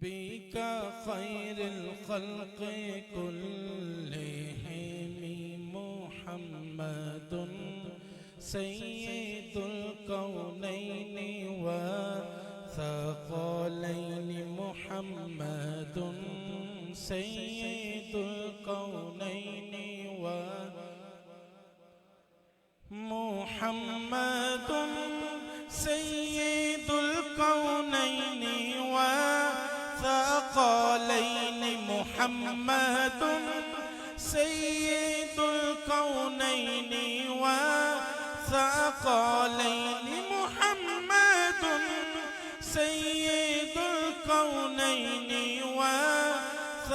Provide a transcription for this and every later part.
بك خير الخلق كلهم محمد سيد الكونين والثقلين محمد سيد الكونين محمد سيد الكونين والثقلين محمد سيد الكونين والثقلين محمد سيد الكونين والثقلين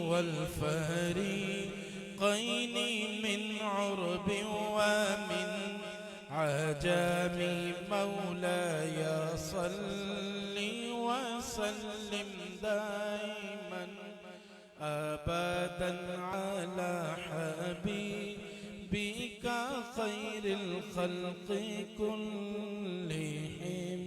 والفريقين من عرب ومن عجم مولاي صل وسلم دائما أبدا على حبيبك خير الخلق كلهم.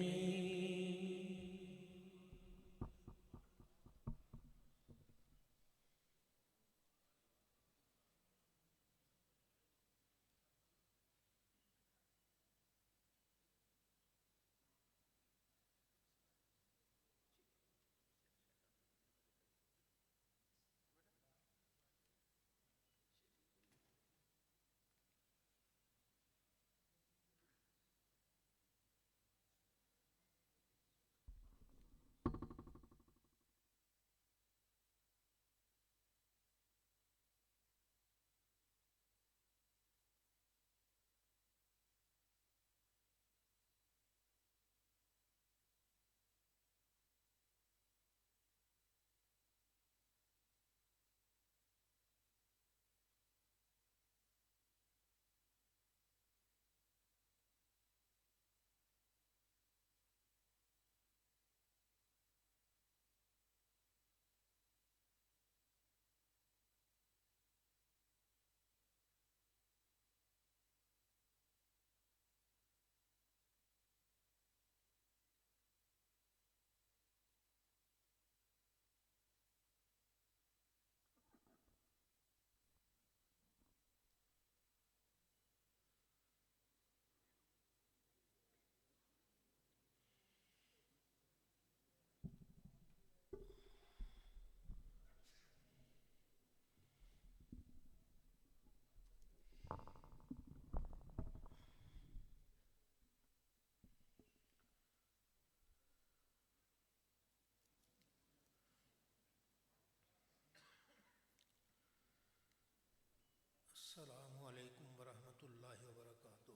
السلام علیکم ورحمۃ اللہ وبرکاتہ.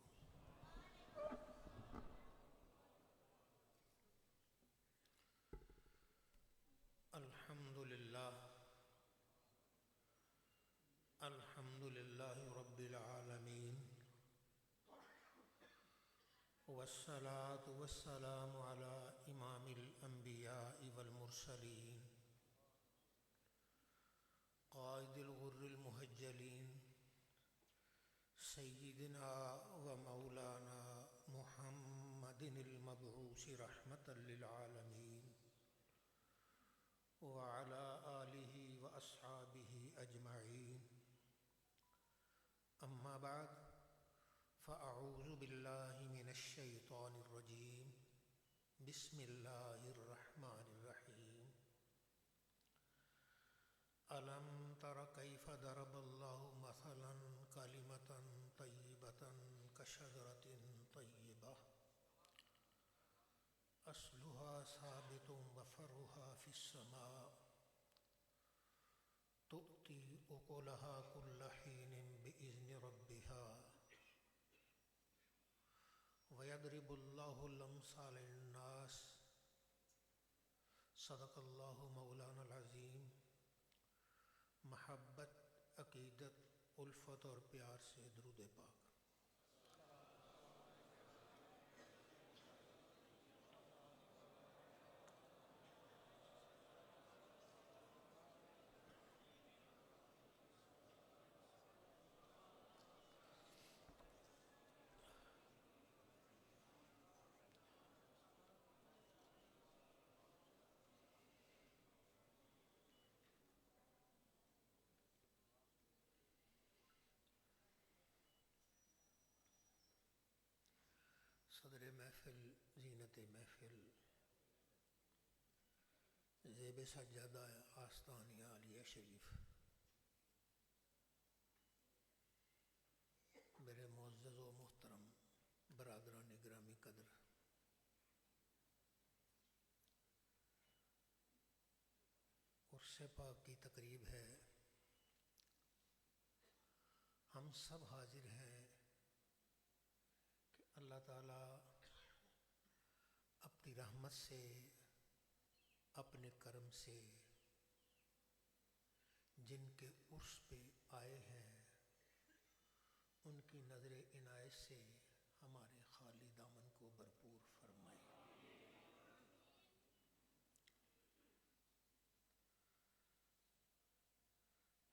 الحمد للہ رب العالمین والصلاة والسلام علی امام الانبیاء والمرسلین قائد الغر المحجلین سیدنا و مولانا محمد المبعوث رحمة للعالمین وعلى آلہ واصحابہ اجمعین. اما بعد فاعوذ باللہ من الشیطان الرجیم. بسم اللہ الرحمن الرحیم. ألم تر كيف ضرب الله مثلا كلمة طيبة كشجرة طيبة أصلها ثابت وفرعها في السماء تؤتي أكلها كل حين بإذن ربها ويضرب الله الأمثال للناس. صدق الله مولانا العظیم. محبت، عقیدت، الفت اور پیار سے درود پاک. محفل زینت محفل زیب سجادہ آستانیہ عالیہ شریف، میرے معزز و محترم برادران گرامی قدر، عرس پاک کی تقریب ہے۔ ہم سب حاضر ہیں کہ اللہ تعالیٰ اپنی رحمت سے، اپنے کرم سے جن کے عرس پہ آئے ہیں ان کی نظر عنایت سے ہمارے خالی دامن کو بھرپور فرمائے۔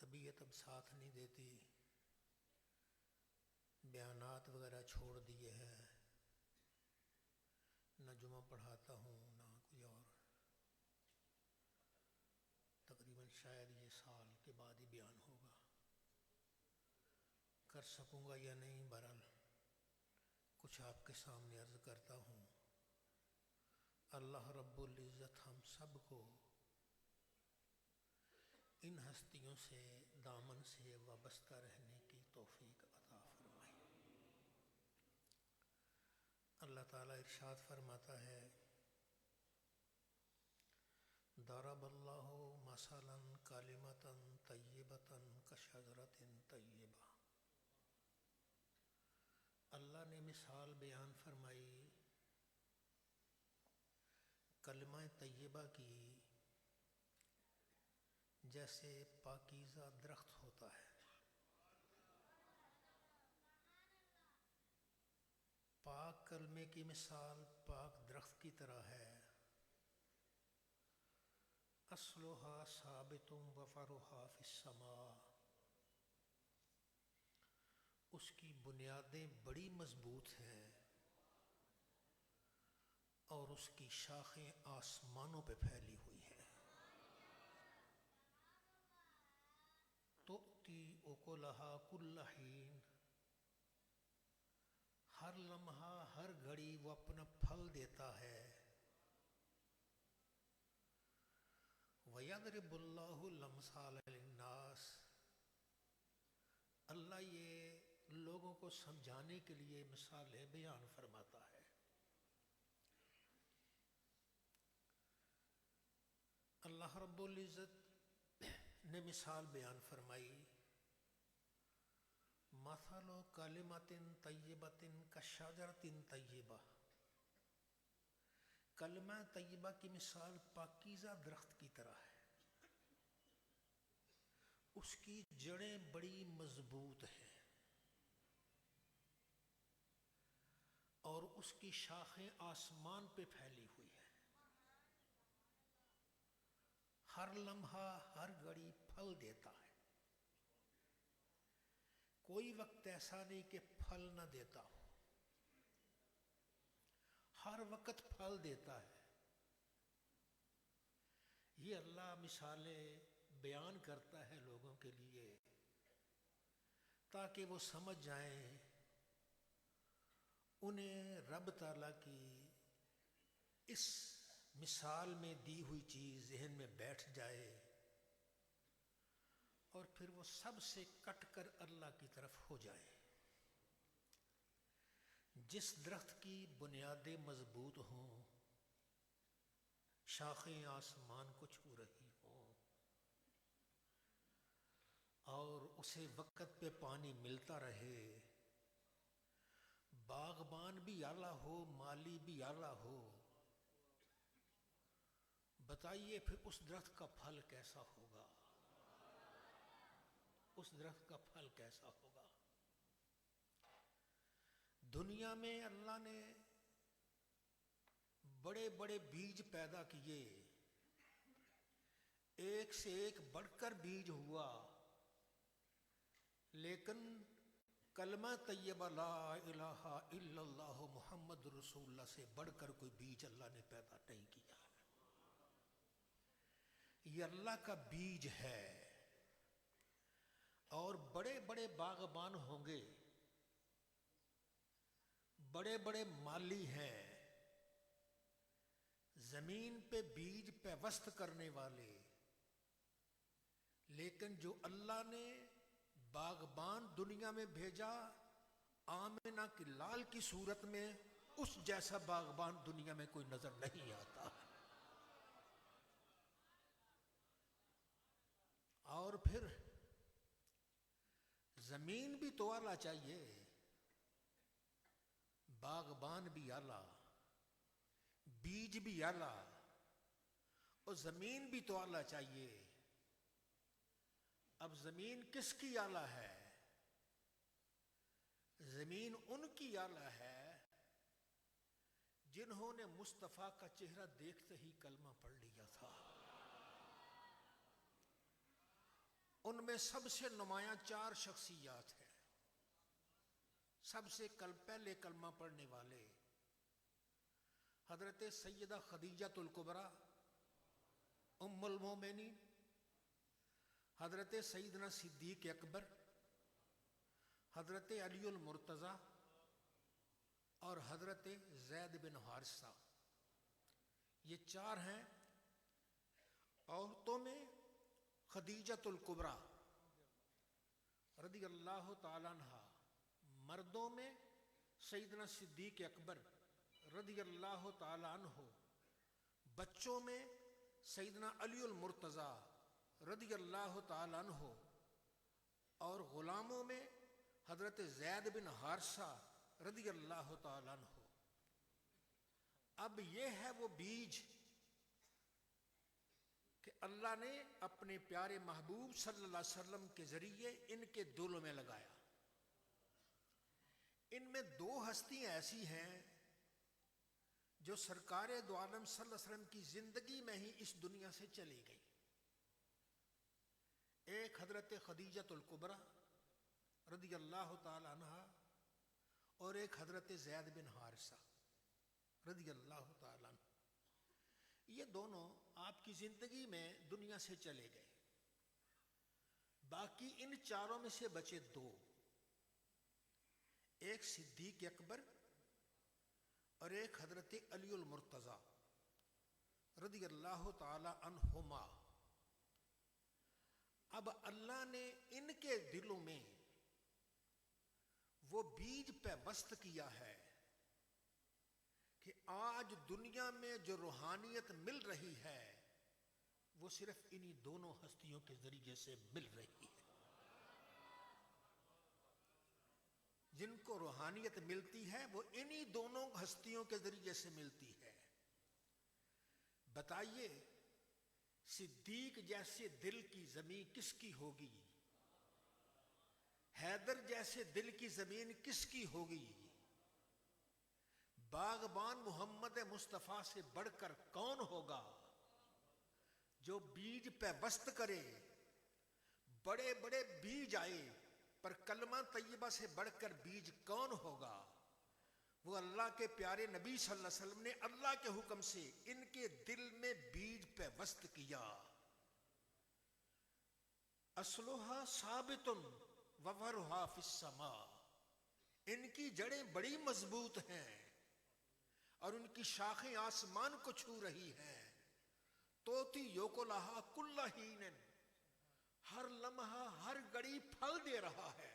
طبیعت اب ساتھ نہیں دیتی، بیانات وغیرہ چھوڑ دیے ہیں، نہ جمعہ پڑھاتا ہوں نہ کوئی اور، تقریباً شاید یہ سال کے بعد ہی بیان ہوگا، کر سکوں گا یا نہیں، بہرحال کچھ آپ کے سامنے عرض کرتا ہوں۔ اللہ رب العزت ہم سب کو ان ہستیوں سے، دامن سے وابستہ رہنے کی توفیق عطا فرمائے۔ اللہ تعالیٰ ارشاد فرماتا ہے، ضرب اللہ مثلا کلمۃ طیبۃ کشجرۃ طیبہ۔ اللہ نے مثال بیان فرمائی کلمہ طیبہ کی، جیسے پاکیزہ درخت ہوتا ہے۔ پاک کلمے کی مثال پاک درخت کی طرح ہے، اصلھا ثابت وفرعھا فی السماء۔ اس کی بنیادیں بڑی مضبوط ہیں اور اس کی شاخیں آسمانوں پہ پھیلی ہوئی ہیں۔ تؤتی اکلھا کل حین، ہر لمحہ ہر گھڑی وہ اپنا پھل دیتا ہے۔ وَيَضْرِبُ اللَّهُ الْأَمْثَالَ لِلنَّاسِ، اللہ یہ لوگوں کو سمجھانے کے لیے مثالیں بیان فرماتا ہے۔ اللہ رب العزت نے مثال بیان فرمائی، مثل کلمۃ طیبۃ کشجرۃ طیبہ۔ کلمہ طیبہ کی مثال پاکیزہ درخت کی طرح ہے، اس کی جڑیں بڑی مضبوط ہیں اور اس کی شاخیں آسمان پہ پھیلی ہوئی ہیں۔ ہر لمحہ ہر گھڑی پھل دیتا ہے، کوئی وقت ایسا نہیں کہ پھل نہ دیتا ہو، ہر وقت پھل دیتا ہے۔ یہ اللہ مثالیں بیان کرتا ہے لوگوں کے لیے تاکہ وہ سمجھ جائیں، انہیں رب تعالیٰ کی اس مثال میں دی ہوئی چیز ذہن میں بیٹھ جائے اور پھر وہ سب سے کٹ کر اللہ کی طرف ہو جائے۔ جس درخت کی بنیادیں مضبوط ہوں، شاخیں آسمان کو چھو رہی ہوں اور اسے وقت پہ پانی ملتا رہے، باغبان بھی اعلیٰ ہو، مالی بھی اعلیٰ ہو، بتائیے پھر اس درخت کا پھل کیسا ہوگا؟ اس درخت کا پھل کیسا ہوگا؟ دنیا میں اللہ نے بڑے بڑے بیج پیدا کیے، ایک سے ایک بڑھ کر بیج ہوا، لیکن کلمہ طیبہ لا الہ الا اللہ محمد رسول اللہ سے بڑھ کر کوئی بیج اللہ نے پیدا نہیں کیا۔ یہ اللہ کا بیج ہے اور بڑے بڑے باغبان ہوں گے، بڑے بڑے مالی ہیں، زمین پہ بیج پیوست کرنے والے، لیکن جو اللہ نے باغبان دنیا میں بھیجا آمنہ کی لال کی صورت میں، اس جیسا باغبان دنیا میں کوئی نظر نہیں آتا۔ اور پھر زمین بھی تو اعلیٰ چاہیے، باغبان بھی اعلیٰ، بیج بھی اعلیٰ، اور زمین بھی تو اعلیٰ چاہیے۔ اب زمین کس کی اعلیٰ ہے؟ زمین ان کی اعلیٰ ہے جنہوں نے مصطفیٰ کا چہرہ دیکھتے ہی کلمہ پڑھ لیا تھا۔ ان میں سب سے نمایاں 4 شخصیات ہیں، سب سے پہلے کلمہ پڑھنے والے حضرت سیدہ خدیجہ الکبریٰ ام المومنین، حضرت سیدنا صدیق اکبر، حضرت علی المرتضیٰ، اور حضرت زید بن حارثہ۔ یہ 4 ہیں۔ عورتوں میں خدیجہ الکبریٰ رضی اللہ تعالیٰ عنہ، مردوں میں سیدنا صدیق اکبر رضی اللہ تعالیٰ عنہ، بچوں میں سیدنا علی المرتضیٰ رضی اللہ تعالیٰ عنہ، اور غلاموں میں حضرت زید بن حارثہ رضی اللہ تعالیٰ عنہ۔ اب یہ ہے وہ بیج کہ اللہ نے اپنے پیارے محبوب صلی اللہ علیہ وسلم کے ذریعے ان کے دلوں میں لگایا۔ ان میں 2 ہستیاں ایسی ہیں جو سرکار دو عالم صلی اللہ علیہ وسلم کی زندگی میں ہی اس دنیا سے چلی گئی۔ ایک حضرت خدیجہ الکبریٰ رضی اللہ تعالی عنہ، اور ایک حضرت زید بن حارثہ رضی اللہ تعالی عنہ۔ یہ دونوں آپ کی زندگی میں دنیا سے چلے گئے۔ باقی ان 4 میں سے بچے 2، ایک صدیق اکبر اور ایک حضرت علی المرتضیٰ رضی اللہ تعالی عنہما۔ اب اللہ نے ان کے دلوں میں وہ بیج پیوست کیا ہے کہ آج دنیا میں جو روحانیت مل رہی ہے وہ صرف انہی دونوں ہستیوں کے ذریعے سے مل رہی ہے۔ جن کو روحانیت ملتی ہے وہ انہی دونوں ہستیوں کے ذریعے سے ملتی ہے۔ بتائیے صدیق جیسے دل کی زمین کس کی ہوگی؟ حیدر جیسے دل کی زمین کس کی ہوگی؟ باغبان محمد مصطفیٰ سے بڑھ کر کون ہوگا؟ جو بیج پیوست کرے، بڑے بڑے بیج آئے، پر کلمہ طیبہ سے بڑھ کر بیج کون ہوگا؟ وہ اللہ کے پیارے نبی صلی اللہ علیہ وسلم نے اللہ کے حکم سے ان کے دل میں بیج پیوست کیا۔ اصلھا ثابت وفرعھا فی السماء۔ ان کی جڑیں بڑی مضبوط ہیں اور ان کی شاخیں آسمان کو چھو رہی ہیں۔ توتی یوکلھا کل حین، ہر لمحہ ہر گھڑی پھل دے رہا ہے۔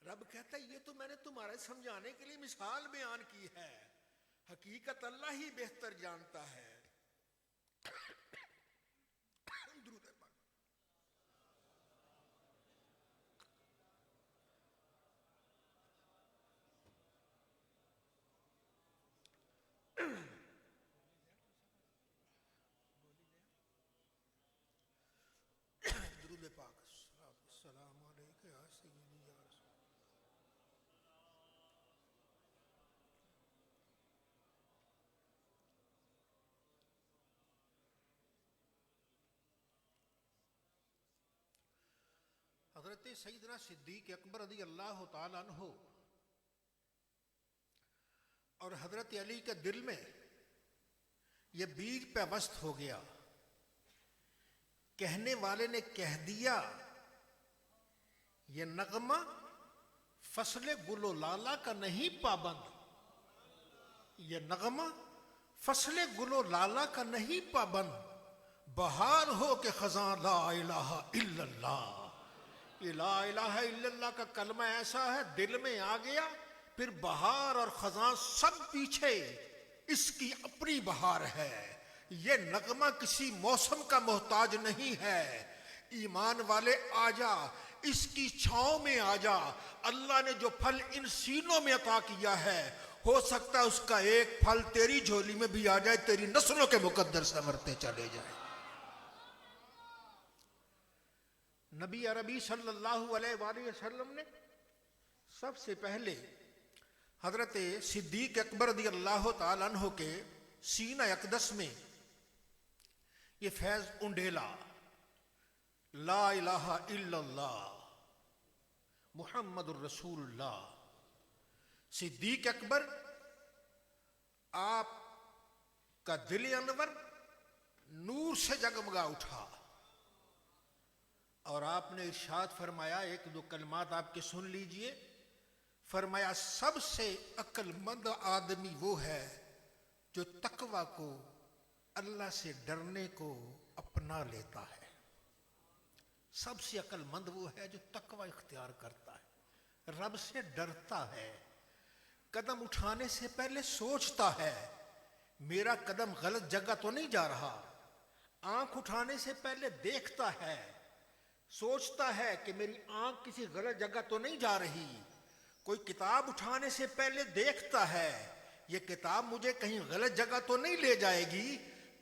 رب کہتا ہے یہ تو میں نے تمہارے سمجھانے کے لیے مثال بیان کی ہے، حقیقت اللہ ہی بہتر جانتا ہے۔ درود پاک۔ درود پاک۔ السلام علیکم یا سیدی یا رسول۔ حضرت سیدنا صدیق اکبر رضی اللہ تعالی عنہ اور حضرت علی کے دل میں یہ بیج پیوست ہو گیا۔ کہنے والے نے کہہ دیا یہ نغمہ فصل گل و لالہ کا نہیں پابند، یہ نغمہ فصل گل و لالا کا نہیں پابند، بہار ہو کہ خزاں لا الہ الا اللہ۔ یہ لا الہ الا اللہ کا کلمہ ایسا ہے دل میں آ گیا، پھر بہار اور خزاں سب پیچھے، اس کی اپنی بہار ہے۔ یہ نغمہ کسی موسم کا محتاج نہیں ہے۔ ایمان والے آ جا، اس کی چھاؤں میں آ جا۔ اللہ نے جو پھل ان سینوں میں عطا کیا ہے، ہو سکتا ہے اس کا ایک پھل تیری جھولی میں بھی آ جائے، تیری نسلوں کے مقدر سنورتے چلے جائیں۔ نبی عربی صلی اللہ علیہ وآلہ وسلم نے سب سے پہلے حضرت صدیق اکبر رضی اللہ تعالیٰ عنہ کے سینہ اقدس میں یہ فیض انڈیلا، لا الہ الا اللہ محمد الرسول اللہ۔ صدیق اکبر، آپ کا دل انور نور سے جگمگا اٹھا، اور آپ نے ارشاد فرمایا، ایک دو کلمات آپ کے سن لیجئے۔ فرمایا سب سے عقل مند آدمی وہ ہے جو تقوی کو، اللہ سے ڈرنے کو اپنا لیتا ہے۔ سب سے عقل مند وہ ہے جو تقوی اختیار کرتا ہے، رب سے ڈرتا ہے، قدم اٹھانے سے پہلے سوچتا ہے میرا قدم غلط جگہ تو نہیں جا رہا، آنکھ اٹھانے سے پہلے دیکھتا ہے، سوچتا ہے کہ میری آنکھ کسی غلط جگہ تو نہیں جا رہی، کوئی کتاب اٹھانے سے پہلے دیکھتا ہے یہ کتاب مجھے کہیں غلط جگہ تو نہیں لے جائے گی۔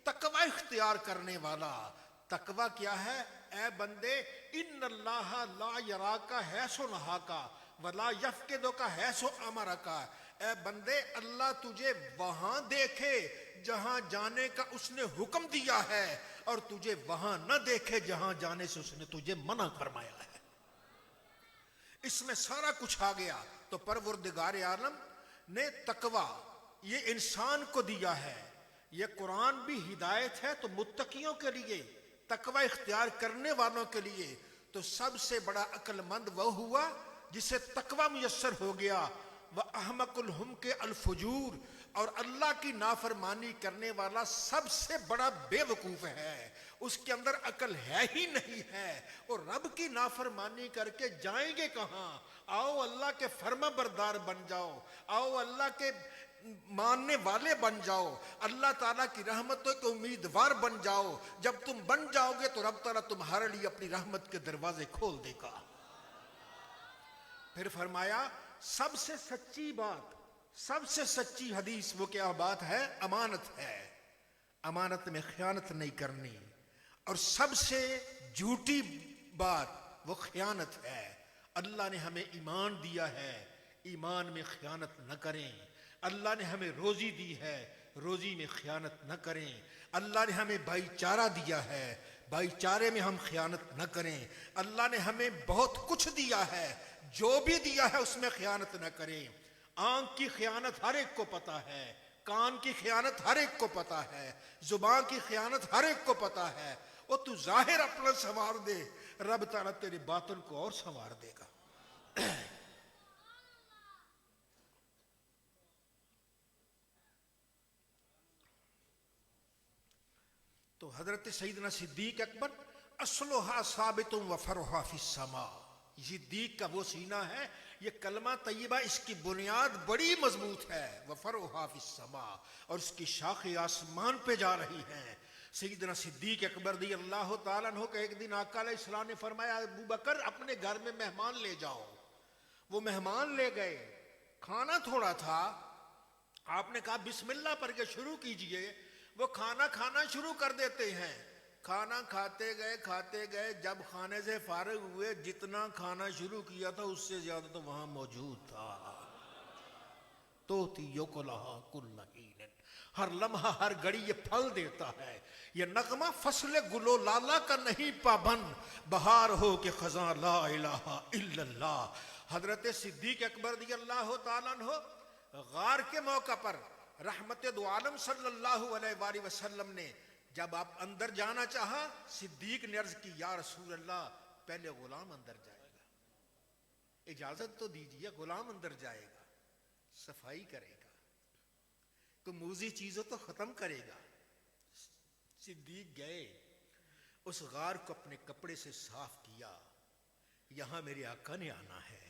تقوی اختیار کرنے والا، تقوی کیا ہے؟ اے بندے، ان اللہ لا یراک حیث نہاک ولا یفقدک حیث امرک۔ اے بندے، اللہ تجھے وہاں دیکھے جہاں جانے کا اس نے حکم دیا ہے، اور تجھے وہاں نہ دیکھے جہاں جانے سے اس نے تجھے منع فرمایا ہے۔ اس میں سارا کچھ آ گیا۔ تو پروردگار عالم نے تقوی یہ انسان کو دیا ہے، یہ قرآن بھی ہدایت ہے تو متقیوں کے لیے، تقوی اختیار کرنے والوں کے لیے۔ تو سب سے بڑا عقل مند وہ ہوا جسے تقوی میسر ہو گیا۔ وَأَحْمَقُ الْحُمْقِ الْفُجُورِ، اور اللہ کی نافرمانی کرنے والا سب سے بڑا بے وقوف ہے، اس کے اندر عقل ہے ہی نہیں ہے۔ اور رب کی نافرمانی کر کے جائیں گے کہاں؟ آؤ اللہ کے فرما بردار بن جاؤ، آؤ اللہ کے ماننے والے بن جاؤ، اللہ تعالیٰ کی رحمتوں کے امیدوار بن جاؤ۔ جب تم بن جاؤ گے تو رب تعالیٰ تمہارے لیے اپنی رحمت کے دروازے کھول دے گا۔ پھر فرمایا سب سے سچی بات، سب سے سچی حدیث وہ کیا بات ہے؟ امانت ہے، امانت میں خیانت نہیں کرنی۔ اور سب سے جھوٹی بات وہ خیانت ہے۔ اللہ نے ہمیں ایمان دیا ہے، ایمان میں خیانت نہ کریں۔ اللہ نے ہمیں روزی دی ہے، روزی میں خیانت نہ کریں۔ اللہ نے ہمیں بھائی چارہ دیا ہے، بھائی چارے میں ہم خیانت نہ کریں۔ اللہ نے ہمیں بہت کچھ دیا ہے، جو بھی دیا ہے اس میں خیانت نہ کریں۔ آنکھ کی خیانت ہر ایک کو پتا ہے، کان کی خیانت ہر ایک کو پتا ہے، زبان کی خیانت ہر ایک کو پتا ہے۔ وہ تو ظاہر اپنا سنوار دے، رب تعالیٰ تیرے باطن کو اور سنوار دے گا۔ تو حضرت سیدنا صدیق اکبر، اصلها ثابت وفرعها فی السماء، صدیق کا وہ سینہ ہے، یہ کلمہ طیبہ اس کی بنیاد بڑی مضبوط ہے، وفرعها فی السماء، اور اس کی شاخیں آسمان پہ جا رہی ہیں۔ سیدنا صدیق اکبر رضی اللہ تعالیٰ عنہ کا ایک دن آقا علیہ السلام نے فرمایا ابو بکر اپنے گھر میں مہمان لے جاؤ۔ وہ مہمان لے گئے، کھانا تھوڑا تھا، آپ نے کہا بسم اللہ پڑھ کے شروع کیجئے۔ وہ کھانا کھانا شروع کر دیتے ہیں، کھانا کھاتے گئے، جب کھانے سے فارغ ہوئے جتنا کھانا شروع کیا تھا اس سے زیادہ تو وہاں موجود تھا۔ توتی یوکلہا کل حین، ہر لمحہ ہر گھڑی یہ پھل دیتا ہے۔ یہ نغمہ فصل گل و لالا کا نہیں پابند، بہار ہو کہ خزاں لا الہ الا اللہ۔ حضرت صدیق اکبر رضی اللہ تعالیٰ عنہ غار کے موقع پر رحمت دو عالم صلی اللہ علیہ وآلہ وسلم نے جب آپ اندر جانا چاہا، صدیق نے عرض کی یا رسول اللہ پہلے غلام اندر جائے گا، اجازت تو دیجیے، غلام اندر جائے گا، صفائی کرے گا۔ تو موزی چیزوں تو ختم کرے گا۔ صدیق گئے، اس غار کو اپنے کپڑے سے صاف کیا، یہاں میرے آقا نے آنا ہے،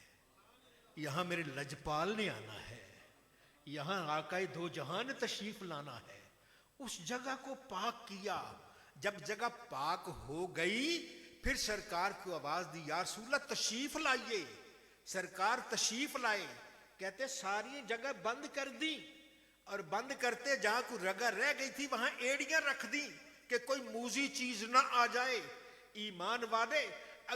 یہاں میرے لجپال نے آنا ہے، یہاں آقا دو جہان تشریف لانا ہے۔ اس جگہ کو پاک کیا۔ جب جگہ پاک ہو گئی پھر سرکار کو آواز دی، یا رسول اللہ تشریف لائیے۔ سرکار تشریف لائے، کہتے ساری جگہ بند کر دی، اور بند کرتے جہاں کوئی رگہ رہ گئی تھی وہاں ایڑیاں رکھ دی کہ کوئی موذی چیز نہ آ جائے۔ ایمان والے،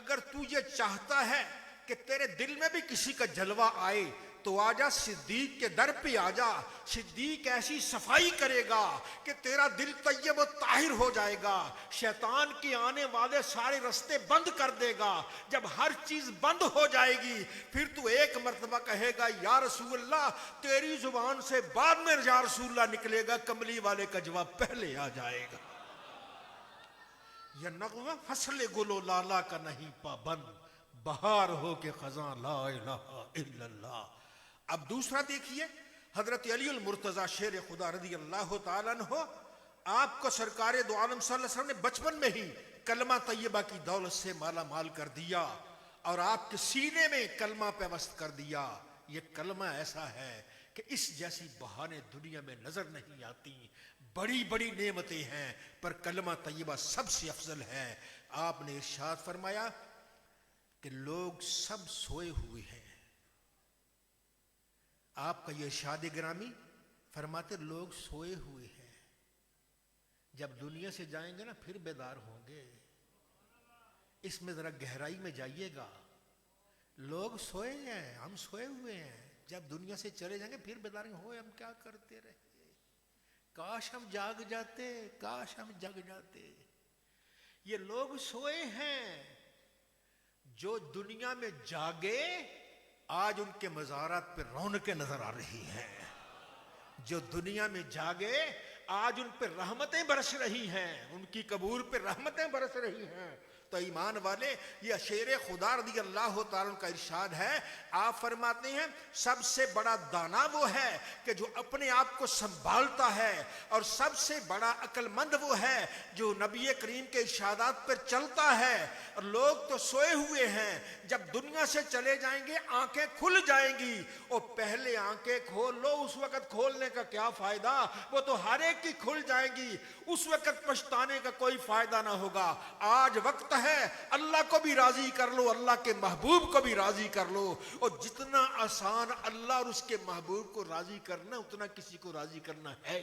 اگر تو یہ چاہتا ہے کہ تیرے دل میں بھی کسی کا جلوہ آئے تو آجا صدیق کے در پہ آجا۔ صدیق ایسی صفائی کرے گا کہ تیرا دل طیب و طاہر ہو جائے گا، شیطان کے آنے والے سارے رستے بند کر دے گا۔ جب ہر چیز بند ہو جائے گی پھر تو ایک مرتبہ کہے گا یا رسول اللہ، تیری زبان سے بعد میں یا رسول اللہ نکلے گا، کملی والے کا جواب پہلے آ جائے گا۔ یہ نغمہ فصل گل و لالا کا نہیں پابند، بہار ہو کے خزاں لا الہ الا اللہ۔ اب دوسرا دیکھیے، حضرت علی المرتضی شیر خدا رضی اللہ تعالیٰ عنہ، آپ کو سرکار دو عالم صلی اللہ علیہ وسلم نے بچپن میں ہی کلمہ طیبہ کی دولت سے مالا مال کر دیا اور آپ کے سینے میں کلمہ پیوست کر دیا۔ یہ کلمہ ایسا ہے کہ اس جیسی بہانیں دنیا میں نظر نہیں آتی۔ بڑی بڑی نعمتیں ہیں پر کلمہ طیبہ سب سے افضل ہے۔ آپ نے ارشاد فرمایا کہ لوگ سب سوئے ہوئے ہیں۔ آپ کا یہ ارشاد گرامی فرماتے لوگ سوئے ہوئے ہیں، جب دنیا سے جائیں گے نا پھر بیدار ہوں گے۔ اس میں ذرا گہرائی میں جائیے گا۔ لوگ سوئے ہیں، ہم سوئے ہوئے ہیں، جب دنیا سے چلے جائیں گے پھر بیدار ہوئے ہم کیا کرتے رہے۔ کاش ہم جاگ جاتے، کاش ہم جگ جاتے۔ یہ لوگ سوئے ہیں، جو دنیا میں جاگے آج ان کے مزارات پہ رونقیں نظر آ رہی ہیں۔ جو دنیا میں جاگے آج ان پہ رحمتیں برس رہی ہیں، ان کی قبور پہ رحمتیں برس رہی ہیں۔ تو ایمان والے، یہ شیر خدا رضی اللہ تعالیٰ کا ارشاد ہے۔ آپ فرماتے ہیں سب سے بڑا دانا وہ ہے کہ جو اپنے آپ کو سنبھالتا ہے، اور سب سے بڑا عقل مند وہ ہے جو نبی کریم کے ارشادات پر چلتا ہے۔ اور لوگ تو سوئے ہوئے ہیں، جب دنیا سے چلے جائیں گے آنکھیں کھل جائیں گی۔ اور پہلے آنکھیں کھول لو، اس وقت کھولنے کا کیا فائدہ، وہ تو ہر ایک کی کھل جائیں گی، اس وقت پچھتانے کا کوئی فائدہ نہ ہوگا۔ آج وقت ہے اللہ کو بھی راضی کر لو، اللہ کے محبوب کو بھی راضی کر لو۔ اور جتنا آسان اللہ اور اس کے محبوب کو راضی کرنا اتنا کسی کو راضی کرنا ہے۔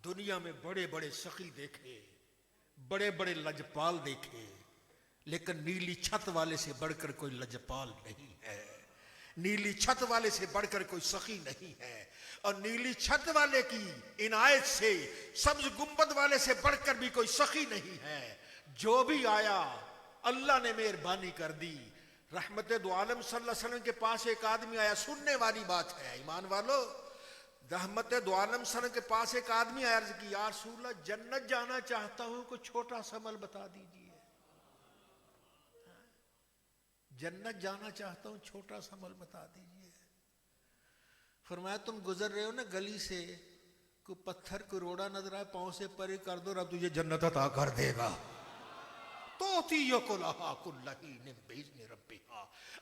دنیا میں بڑے بڑے سخی دیکھے، بڑے بڑے لجپال دیکھے، لیکن نیلی چھت والے سے بڑھ کر کوئی لجپال نہیں ہے، نیلی چھت والے سے بڑھ کر کوئی سخی نہیں ہے، اور نیلی چھت والے کی عنایت سے سبز گنبد والے سے بڑھ کر بھی کوئی سخی نہیں ہے۔ جو بھی آیا اللہ نے مہربانی کر دی۔ رحمت دو عالم صلی اللہ علیہ وسلم کے پاس ایک آدمی آیا، سننے والی بات ہے ایمان والو، رحمت دو عالم صلی اللہ علیہ وسلم کے پاس ایک آدمی آیا، عرض کی یا رسول اللہ جنت جانا چاہتا ہوں، کوئی چھوٹا سا عمل بتا دیجئے۔ جنت جانا چاہتا ہوں، چھوٹا سا عمل بتا دیجئے۔ فرمایا تم گزر رہے ہو نا گلی سے، کوئی پتھر کوئی روڑا نظر آئے، پاؤں سے پرے کر دو، رب تجھے جنت عطا کر دے گا۔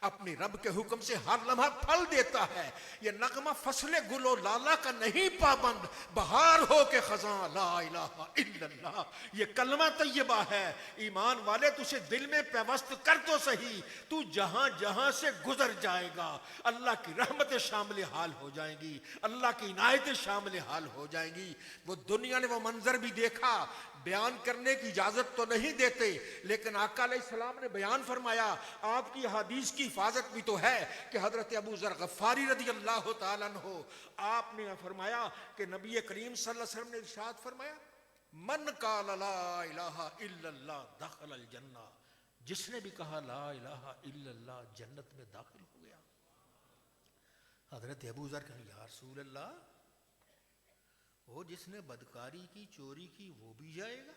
اپنی رب کے حکم سے ہر لمحہ پھل دیتا ہے۔ یہ نغمہ فصل گل و لالا کا نہیں پابند، بہار ہو کے خزاں لا الہ الا اللہ۔ یہ کلمہ طیبہ ہے۔ ایمان والے، تجھے دل میں پیوست کر تو صحیح، تو جہاں جہاں سے گزر جائے گا اللہ کی رحمتیں شامل حال ہو جائیں گی، اللہ کی عنایتیں شامل حال ہو جائیں گی۔ وہ دنیا نے وہ منظر بھی دیکھا، بیان کرنے کی اجازت تو نہیں دیتے، لیکن آقا علیہ السلام نے بیان فرمایا۔ آپ کی حدیث کی حفاظت بھی تو ہے کہ حضرت ابو ذر غفاری رضی اللہ تعالیٰ عنہ، آپ نے فرمایا کہ نبی کریم صلی اللہ علیہ وسلم نے ارشاد فرمایا من قال لا الہ الا اللہ دخل الجنہ، جس نے بھی کہا لا الہ الا اللہ جنت میں داخل ہو گیا۔ حضرت ابو ذر کہیں یا رسول اللہ، وہ جس نے بدکاری کی چوری کی وہ بھی جائے گا؟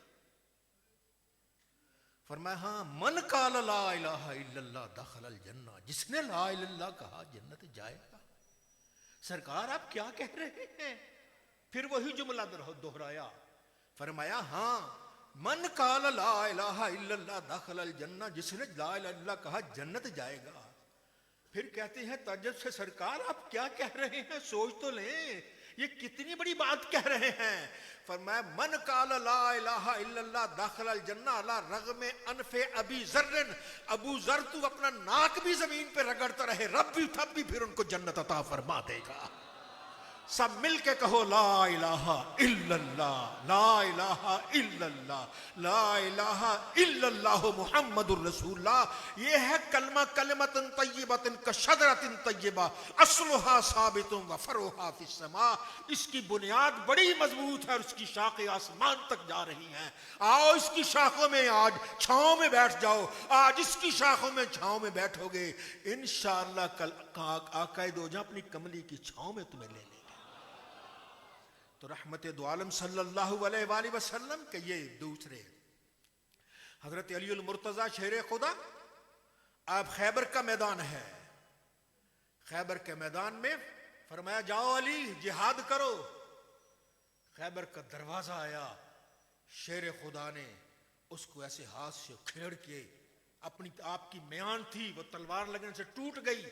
فرمایا ہاں من قال لا الہ الا اللہ دخل الجنہ، جس نے لا الہ الا اللہ کہا جنت جائے گا۔ سرکار آپ کیا کہہ رہے ہیں؟ پھر وہی جملہ دہرایا، فرمایا ہاں، من قال لا الہ الا اللہ دخل الجنہ، جس نے لا الہ الا اللہ کہا جنت جائے گا۔ پھر کہتے ہیں تعجب سے، سرکار آپ کیا کہہ رہے ہیں؟ سوچ تو لیں، یہ کتنی بڑی بات کہہ رہے ہیں۔ فرمایا من قال لا الہ الا اللہ داخل الجنہ علی رغم انف ابی ذر، ابو ذر تو اپنا ناک بھی زمین پہ رگڑتا رہے، رب بھی تب بھی پھر ان کو جنت عطا فرما دے گا۔ سب مل کے کہو لا الہ الا اللہ، لا الہ الا اللہ، لا الہ الا اللہ محمد الرسول اللہ۔ یہ ہے کلمہ کلمۃ طیبۃ کشجرۃ طیبہ اصلها ثابت وفرعها فی السماء۔ اس کی بنیاد بڑی مضبوط ہے اور اس کی شاخیں آسمان تک جا رہی ہیں۔ آؤ اس کی شاخوں میں آج چھاؤں میں بیٹھ جاؤ، آج اس کی شاخوں میں چھاؤں میں بیٹھو گے، انشاءاللہ کل آقا دو جہاں اپنی کملی کی چھاؤں میں تمہیں لے لے۔ تو رحمت دو عالم صلی اللہ علیہ وآلہ وسلم کہ یہ دوسرے حضرت علی المرتضی شیر خدا، آپ خیبر کا میدان ہے، خیبر کے میدان میں فرمایا جاؤ علی جہاد کرو۔ خیبر کا دروازہ آیا، شیر خدا نے اس کو ایسے ہاتھ سے کھیڑ کے، اپنی آپ کی میان تھی وہ تلوار لگنے سے ٹوٹ گئی،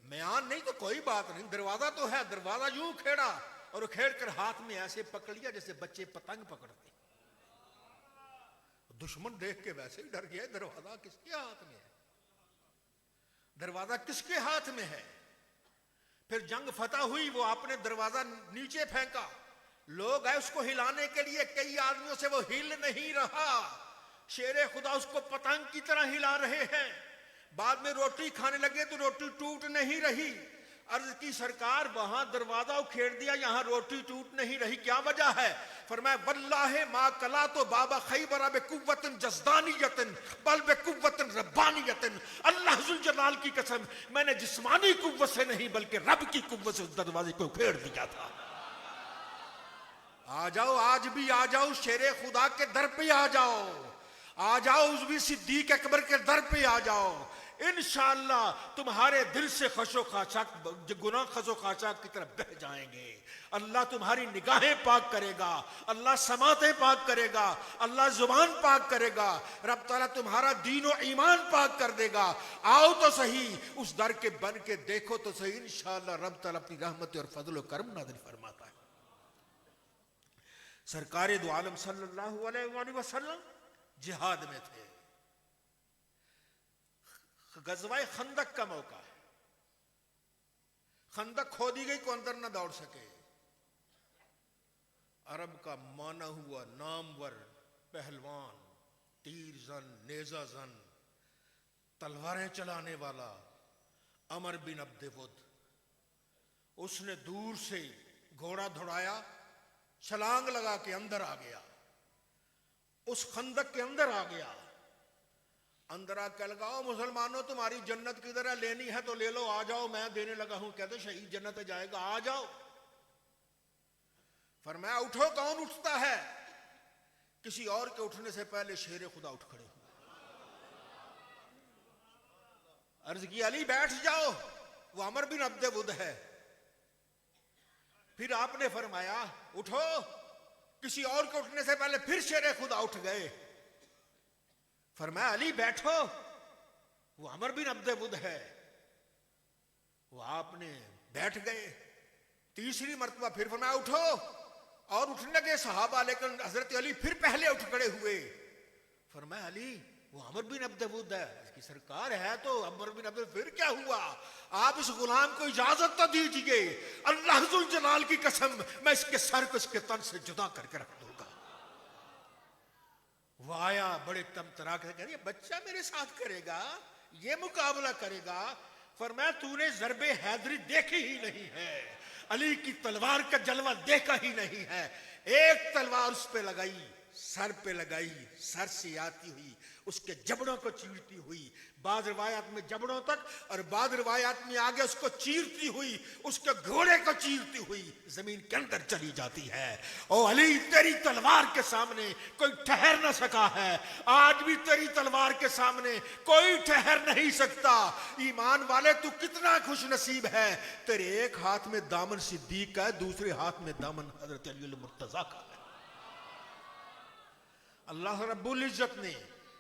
میان نہیں تو کوئی بات نہیں، دروازہ تو ہے، دروازہ یوں کھیڑا اور کھیڑ کر ہاتھ میں ایسے پکڑ لیا جیسے بچے پتنگ پکڑتے۔ دشمن دیکھ کے ویسے ہی ڈر گیا، دروازہ کس کے ہاتھ میں ہے، دروازہ کس کے ہاتھ میں ہے۔ پھر جنگ فتح ہوئی، وہ آپ نے دروازہ نیچے پھینکا، لوگ آئے اس کو ہلانے کے لیے، کئی آدمیوں سے وہ ہل نہیں رہا، شیر خدا اس کو پتنگ کی طرح ہلا رہے ہیں۔ بعد میں روٹی کھانے لگے تو روٹی ٹوٹ نہیں رہی، عرض کی سرکار وہاں دروازہ کھیڑ دیا، یہاں روٹی ٹوٹ نہیں رہی، کیا وجہ ہے؟ فرمایا واللہ ما کلا تو بابا خیبر بقوت جزدانیت بل بقوت ربانیت، اللہ ذوالجلال کی قسم میں نے جسمانی قوت سے نہیں بلکہ رب کی قوت سے اس دروازے کو کھیڑ دیا تھا۔ آ جاؤ، آج بھی آ جاؤ، شیر خدا کے در پہ آ جاؤ، آ جاؤ عزوی صدیق اکبر کے در پہ آ جاؤ، انشاءاللہ تمہارے دل سے خش و خاشاک گناہ خش و خاشاک کی طرف بہہ جائیں گے، اللہ تمہاری نگاہیں پاک کرے گا، اللہ سماعتیں پاک کرے گا، اللہ زبان پاک کرے گا، رب تعالیٰ تمہارا دین و ایمان پاک کر دے گا۔ آؤ تو صحیح، اس در کے بن کے دیکھو تو صحیح، انشاءاللہ رب تعالیٰ اپنی رحمت اور فضل و کرم نازل فرماتا ہے۔ سرکار دو عالم صلی اللہ علیہ وآلہ وسلم جہاد میں تھے، غزوہ خندق کا موقع ہے، خندق کھودی گئی کو اندر نہ دوڑ سکے، عرب کا مانا ہوا نامور پہلوان، تیر زن، نیزہ زن، تلواریں چلانے والا عمر بن عبد ود، اس نے دور سے گھوڑا دھڑایا، چھلانگ لگا کے اندر آ گیا، اس خندق کے اندر آ گیا، اندر آ کے لگاؤ مسلمانوں تمہاری جنت کدھر ہے، لینی ہے تو لے لو، آ جاؤ میں دینے لگا ہوں، کہتے شہید جنت جائے گا، آ جاؤ۔ فرمایا اٹھو، کون اٹھتا ہے؟ کسی اور کے اٹھنے سے پہلے شیر خدا اٹھ کھڑے ہوئے، عرض کی علی بیٹھ جاؤ، وہ عمر بن عبد ود ہے۔ پھر آپ نے فرمایا اٹھو، کسی اور کے اٹھنے سے پہلے پھر شیر خدا اٹھ گئے، فرمایا علی بیٹھو، وہ عمر بن عبد ود ہے، وہ آپ نے بیٹھ گئے۔ تیسری مرتبہ پھر فرمایا اٹھو، اور اٹھنے لگے صحابہ، لیکن حضرت علی پھر پہلے اٹھ کھڑے ہوئے، فرمایا علی وہ عمر بن عبد ود ہے، اس کی سرکار ہے تو عمر بن عبد ود، پھر کیا ہوا؟ آپ اس غلام کو اجازت تو دیجئے، اللہ ذوالجلال کی قسم میں اس کے سر کو اس کے تن سے جدا کر کے رکھ دوں گا۔ وہ آیا بڑے تمترا کے کہہ رہی ہے بچہ میرے ساتھ کرے گا، یہ مقابلہ کرے گا؟ فرمایا تو نے ضرب حیدری دیکھی ہی نہیں ہے، علی کی تلوار کا جلوہ دیکھا ہی نہیں ہے، ایک تلوار اس پہ لگائی، سر پہ لگائی، سر سے آتی ہوئی اس کے جبڑوں کو چیرتی ہوئی، بعض روایات میں جبڑوں تک اور بعض روایات میں آگے اس کو چیرتی ہوئی، اس کے گھوڑے کو چیرتی ہوئی زمین کے اندر چلی جاتی ہے۔ او علی، تیری تلوار کے سامنے کوئی ٹھہر نہ سکا ہے، آج بھی تیری تلوار کے سامنے کوئی ٹھہر نہیں سکتا۔ ایمان والے، تو کتنا خوش نصیب ہے، تیرے ایک ہاتھ میں دامن صدیق کا ہے، دوسرے ہاتھ میں دامن حضرت علی المرتضیٰ کا ہے۔ اللہ رب العزت نے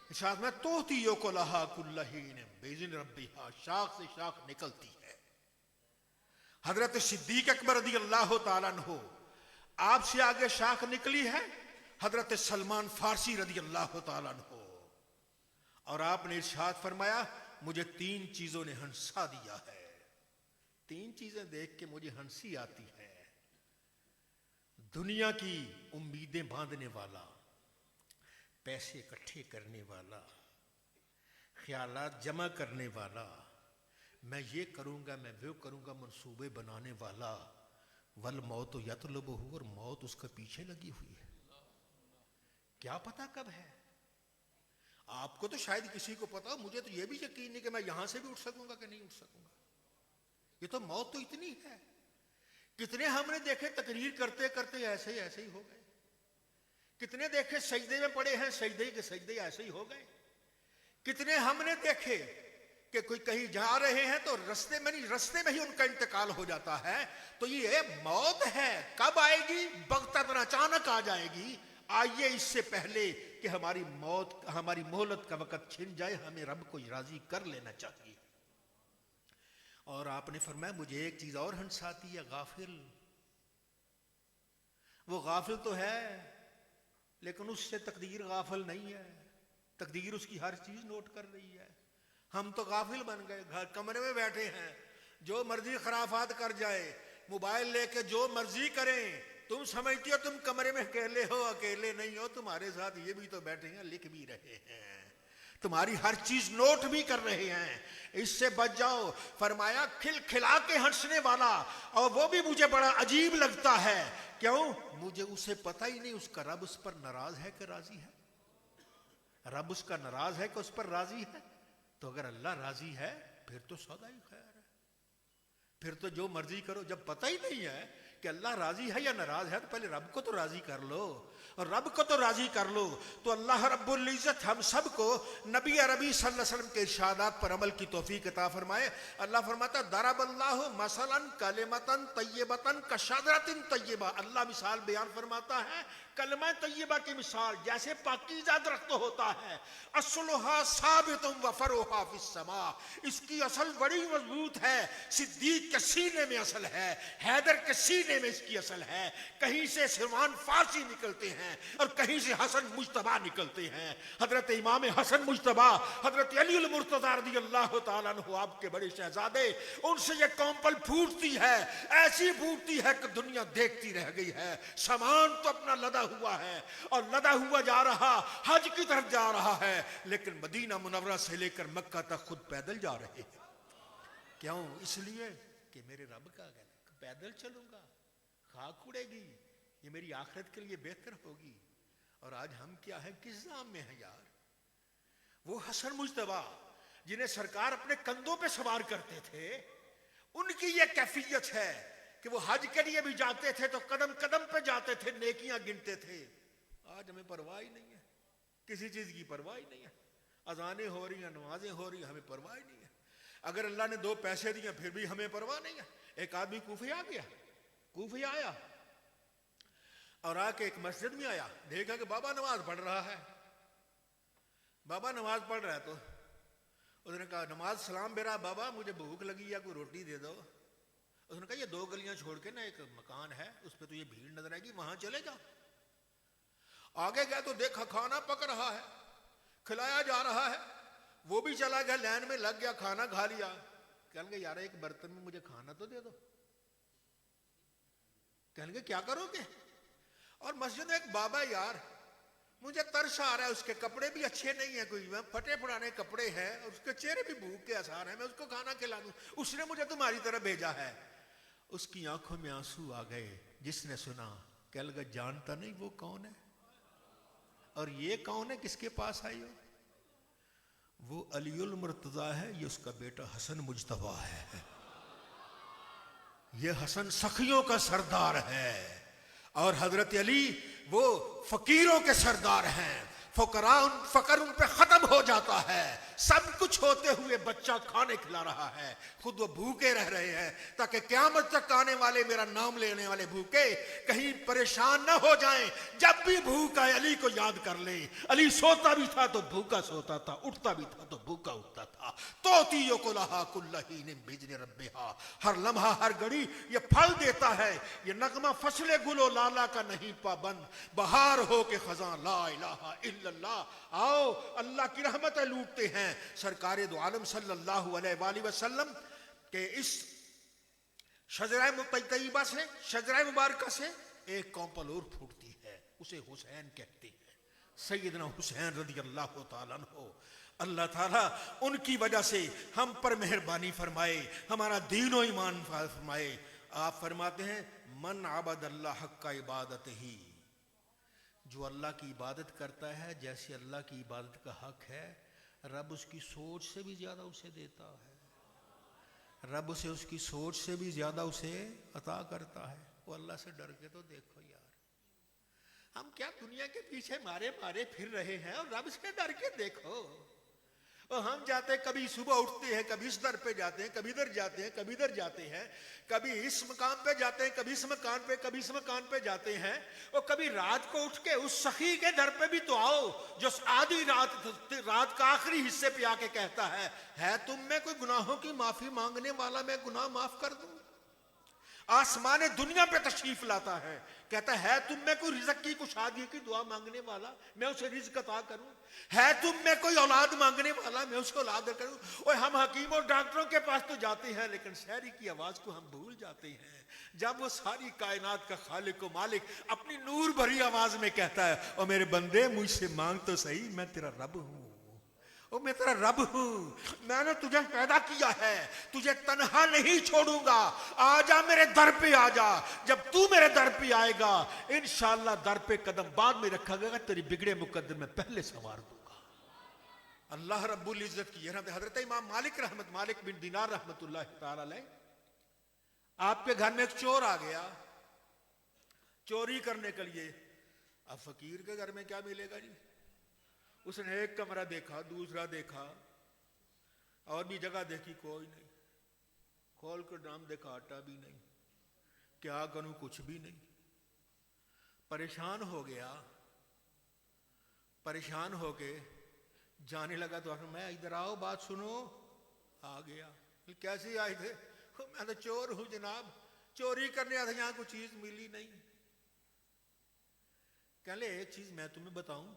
ارشاد میں توتی یوکلہا کل حین بیزن ربیہا، شاخ سے شاخ نکلتی ہے۔ حضرت صدیق اکبر رضی اللہ تعالیٰ عنہ، آپ سے آگے شاخ نکلی ہے حضرت سلمان فارسی رضی اللہ تعالیٰ عنہ، اور آپ نے ارشاد فرمایا مجھے 3 چیزوں نے ہنسا دیا ہے، 3 چیزیں دیکھ کے مجھے ہنسی آتی ہے۔ دنیا کی امیدیں باندھنے والا، پیسے اکٹھے کرنے والا، خیالات جمع کرنے والا، میں یہ کروں گا میں وہ کروں گا منصوبے بنانے والا، والموت یطلبہ، اور موت اس کے پیچھے لگی ہوئی ہے، کیا پتا کب ہے۔ آپ کو تو شاید کسی کو پتا ہو، مجھے تو یہ بھی یقین نہیں کہ میں یہاں سے بھی اٹھ سکوں گا کہ نہیں اٹھ سکوں گا۔ یہ تو موت تو اتنی ہے، کتنے ہم نے دیکھے تقریر کرتے کرتے ایسے ہی ہو گئے، کتنے دیکھے سجدے میں پڑے ہیں، سجدے کے سجدے ایسے ہی ہو گئے، کتنے ہم نے دیکھے کہ کوئی کہیں جا رہے ہیں تو رستے میں ہی ان کا انتقال ہو جاتا ہے۔ تو یہ موت ہے، کب آئے گی؟ بغتتاً اچانک آ جائے گی۔ آئیے اس سے پہلے کہ ہماری مہلت کا وقت چھن جائے، ہمیں رب کو راضی کر لینا چاہیے۔ اور آپ نے فرمایا مجھے ایک چیز اور ہنساتی ہے، غافل۔ وہ غافل تو ہے لیکن اس سے تقدیر غافل نہیں ہے، تقدیر اس کی ہر چیز نوٹ کر رہی ہے۔ ہم تو غافل بن گئے، گھر کمرے میں بیٹھے ہیں، جو مرضی خرافات کر جائے، موبائل لے کے جو مرضی کریں، تم سمجھتی ہو تم کمرے میں اکیلے ہو، اکیلے نہیں ہو، تمہارے ساتھ یہ بھی تو بیٹھے ہیں، لکھ بھی رہے ہیں، تمہاری ہر چیز نوٹ بھی کر رہے ہیں۔ اس سے بچ جاؤ۔ فرمایا کھل کھلا کے ہنسنے والا، اور وہ بھی مجھے بڑا عجیب لگتا ہے، کیوں؟ مجھے اسے پتہ ہی نہیں اس کا رب اس پر ناراض ہے کہ راضی ہے۔ رب اس کا ناراض ہے کہ اس پر راضی ہے؟ تو اگر اللہ راضی ہے پھر تو سودا ہی خیر ہے، پھر تو جو مرضی کرو۔ جب پتہ ہی نہیں ہے کہ اللہ راضی ہے یا ناراض ہے تو پہلے رب کو تو راضی کر لو، اور رب کو تو راضی کر لو تو اللہ رب العزت ہم سب کو نبی عربی صلی اللہ علیہ وسلم کے ارشادات پر عمل کی توفیق عطا فرمائے۔ اللہ فرماتا ضرب اللہ مثلا کلمۃ طیبۃ کشجرۃ طیبہ، اللہ مثال بیان فرماتا ہے کلمہ طیبہ کی مثال جیسے پاکیزہ درخت ہوتا ہے، اصلها ثابت وفرعها فی السماء، اس کی اصل بڑی مضبوط ہے، صدیق کے سینے میں اصل ہے، حیدر کے سینے میں اس کی اصل ہے، کہیں سے سلمان فارسی نکلتے ہیں اور کہیں سے حسن مجتبیٰ نکلتے ہیں۔ حضرت امام حسن مجتبیٰ حضرت علی المرتضیٰ رضی اللہ تعالیٰ عنہ آپ کے بڑے شہزادے، ان سے یہ قوم پل پھوٹتی ہے، ایسی پھوٹتی ہے کہ دنیا دیکھتی رہ گئی ہے۔ سامان تو اپنا لدا ہوا ہے اور لدا ہوا جا رہا حج کی طرف جا رہا ہے، لیکن مدینہ منورہ سے لے کر مکہ تک خود پیدل جا رہے ہیں۔ کیوں؟ اس لیے کہ میرے رب کا ہے، پیدل چلوں گا، خاک اڑے گی، یہ میری آخرت کے لیے بہتر ہوگی۔ اور آج ہم کیا ہیں، کس نام میں ہیں یار؟ وہ حسن مجتبیٰ جنہیں سرکار اپنے کندھوں پہ سوار کرتے تھے، ان کی یہ کیفیت ہے کہ وہ حج کے لیے بھی جاتے تھے تو قدم قدم پہ جاتے تھے، نیکیاں گنتے تھے۔ آج ہمیں پرواہ ہی نہیں ہے، کسی چیز کی پرواہ ہی نہیں ہے، اذانیں ہو رہی ہیں، نمازیں ہو رہی ہیں، ہمیں پرواہ ہی نہیں ہے۔ اگر اللہ نے 2 پیسے دیے پھر بھی ہمیں پرواہ نہیں ہے۔ ایک آدمی کوفے آ گیا، کوفے آیا اور آ کے ایک مسجد میں آیا، دیکھا کہ بابا نماز پڑھ رہا ہے، بابا نماز پڑھ رہا ہے، تو اس نے کہا نماز سلام بیرا بابا مجھے بھوک لگی ہے، کوئی روٹی دے دو۔ اس نے کہا یہ 2 گلیاں چھوڑ کے نا ایک مکان ہے، اس پہ تو یہ بھیڑ نظر آئے گی، وہاں چلے جاؤ۔ آگے گیا تو دیکھا کھانا پک رہا ہے، کھلایا جا رہا ہے، وہ بھی چلا گیا، لائن میں لگ گیا، کھانا کھا لیا۔ کہنے گے یار ایک برتن میں مجھے کھانا تو دے دو۔ کہنے گے کیا کرو گے؟ اور مسجد میں ایک بابا، یار مجھے ترس آ رہا ہے، اس کے کپڑے بھی اچھے نہیں ہیں، کوئی پھٹے پرانے کپڑے ہیں اور اس کے چہرے بھی بھوک کے آثار ہیں، میں اس کو کھانا کھلا دوں، اس نے مجھے تمہاری طرف بھیجا ہے۔ اس کی آنکھوں میں آنسو آ گئے، جس نے سنا کہنے لگا جانتا نہیں وہ کون ہے؟ اور یہ کون ہے کس کے پاس آئی ہو؟ وہ علی المرتضیٰ ہے، یہ اس کا بیٹا حسن مجتبیٰ ہے۔ یہ حسن سخیوں کا سردار ہے، اور حضرت علی وہ فقیروں کے سردار ہیں۔ فقر ان پہ ختم ہو جاتا ہے، سب کچھ ہوتے ہوئے بچہ کھانے کھلا رہا ہے، خود وہ بھوکے رہ رہے ہیں، تاکہ قیامت تک آنے والے میرا نام لینے والے بھوکے کہیں پریشان نہ ہو جائیں۔ جب بھی بھوک آئے علی کو یاد کر لیں۔ علی سوتا بھی تھا تو بھوکا سوتا تھا، اٹھتا بھی تھا تو بھوکا اٹھتا تھا۔ توتی کلہا کل حین بإذن ربہا، ہر لمحہ ہر گھڑی یہ پھل دیتا ہے۔ یہ نغمہ فصل گل و لالا کا نہیں پابند، بہار ہو کے خزاں لا الہ الا اللہ۔ آؤ اللہ کی رحمتیں لوٹتے ہیں۔ سرکار دو عالم صلی اللہ علیہ وآلہ وسلم کہ اس شجرہ طیبہ سے، شجرہ مبارکہ سے ایک کونپل اور پھوٹتی ہے، اسے حسین کہتے ہیں، سیدنا حسین رضی اللہ تعالیٰ عنہ۔ اللہ تعالیٰ ان کی وجہ سے ہم پر مہربانی فرمائے، ہمارا دین و ایمان فرمائے۔ آپ فرماتے ہیں من عبد اللہ حق عبادت ہی، جو اللہ کی عبادت کرتا ہے جیسے اللہ کی عبادت کا حق ہے، رب اس کی سوچ سے بھی زیادہ اسے دیتا ہے، رب اسے اس کی سوچ سے بھی زیادہ اسے عطا کرتا ہے۔ وہ اللہ سے ڈر کے تو دیکھو یار، ہم کیا دنیا کے پیچھے مارے پھر رہے ہیں، اور رب سے ڈر کے دیکھو۔ اور ہم جاتے ہیں، کبھی صبح اٹھتے ہیں، کبھی اس در پہ جاتے ہیں، کبھی ادھر جاتے ہیں، کبھی ادھر جاتے ہیں، کبھی اس مقام پہ جاتے ہیں، کبھی اس مکان پہ، کبھی اس مکان پہ جاتے ہیں، اور کبھی رات کو اٹھ کے اس سخی کے در پہ بھی تو آؤ جو آدھی رات کا آخری حصے پہ آ کے کہتا ہے تم میں کوئی گناہوں کی معافی مانگنے والا، میں گناہ معاف کر دوں۔ آسمان دنیا پہ تشریف لاتا ہے، کہتا ہے تم میں کوئی رزق کی کشادگی کی دعا مانگنے والا، میں اسے رزق عطا کروں۔ ہے تم میں کوئی اولاد مانگنے والا، میں اس کو اولاد کروں۔ اور ہم حکیم اور ڈاکٹروں کے پاس تو جاتے ہیں، لیکن شہری کی آواز کو ہم بھول جاتے ہیں، جب وہ ساری کائنات کا خالق و مالک اپنی نور بھری آواز میں کہتا ہے اور میرے بندے مجھ سے مانگ تو صحیح، میں تیرا رب ہوں، او میں تیرا رب ہوں، میں نے تجھے پیدا کیا ہے، تجھے تنہا نہیں چھوڑوں گا، آ جا میرے در پہ آ جا۔ جب تو میرے در پہ آئے گا انشاءاللہ در پہ قدم بعد میں رکھا گا، تیری بگڑے مقدر میں پہلے سنوار دوں گا۔ اللہ رب العزت کی حضرت امام مالک بن دینار رحمت اللہ تعالی علیہ، آپ کے گھر میں ایک چور آ گیا چوری کرنے کے لیے۔ اب فقیر کے گھر میں کیا ملے گا جی؟ اس نے ایک کمرہ دیکھا، دوسرا دیکھا، اور بھی جگہ دیکھی، کوئی نہیں، کھول کر ڈرام دیکھا، آٹا بھی نہیں، کیا کروں، کچھ بھی نہیں۔ پریشان ہو گیا، پریشان ہو کے جانے لگا تو میں ادھر آؤ بات سنو۔ آ گیا، کیسے آئے تھے؟ میں تو چور ہوں جناب، چوری کرنے آیا تھا، یہاں کوئی چیز ملی نہیں۔ کہہ لے ایک چیز میں تمہیں بتاؤں،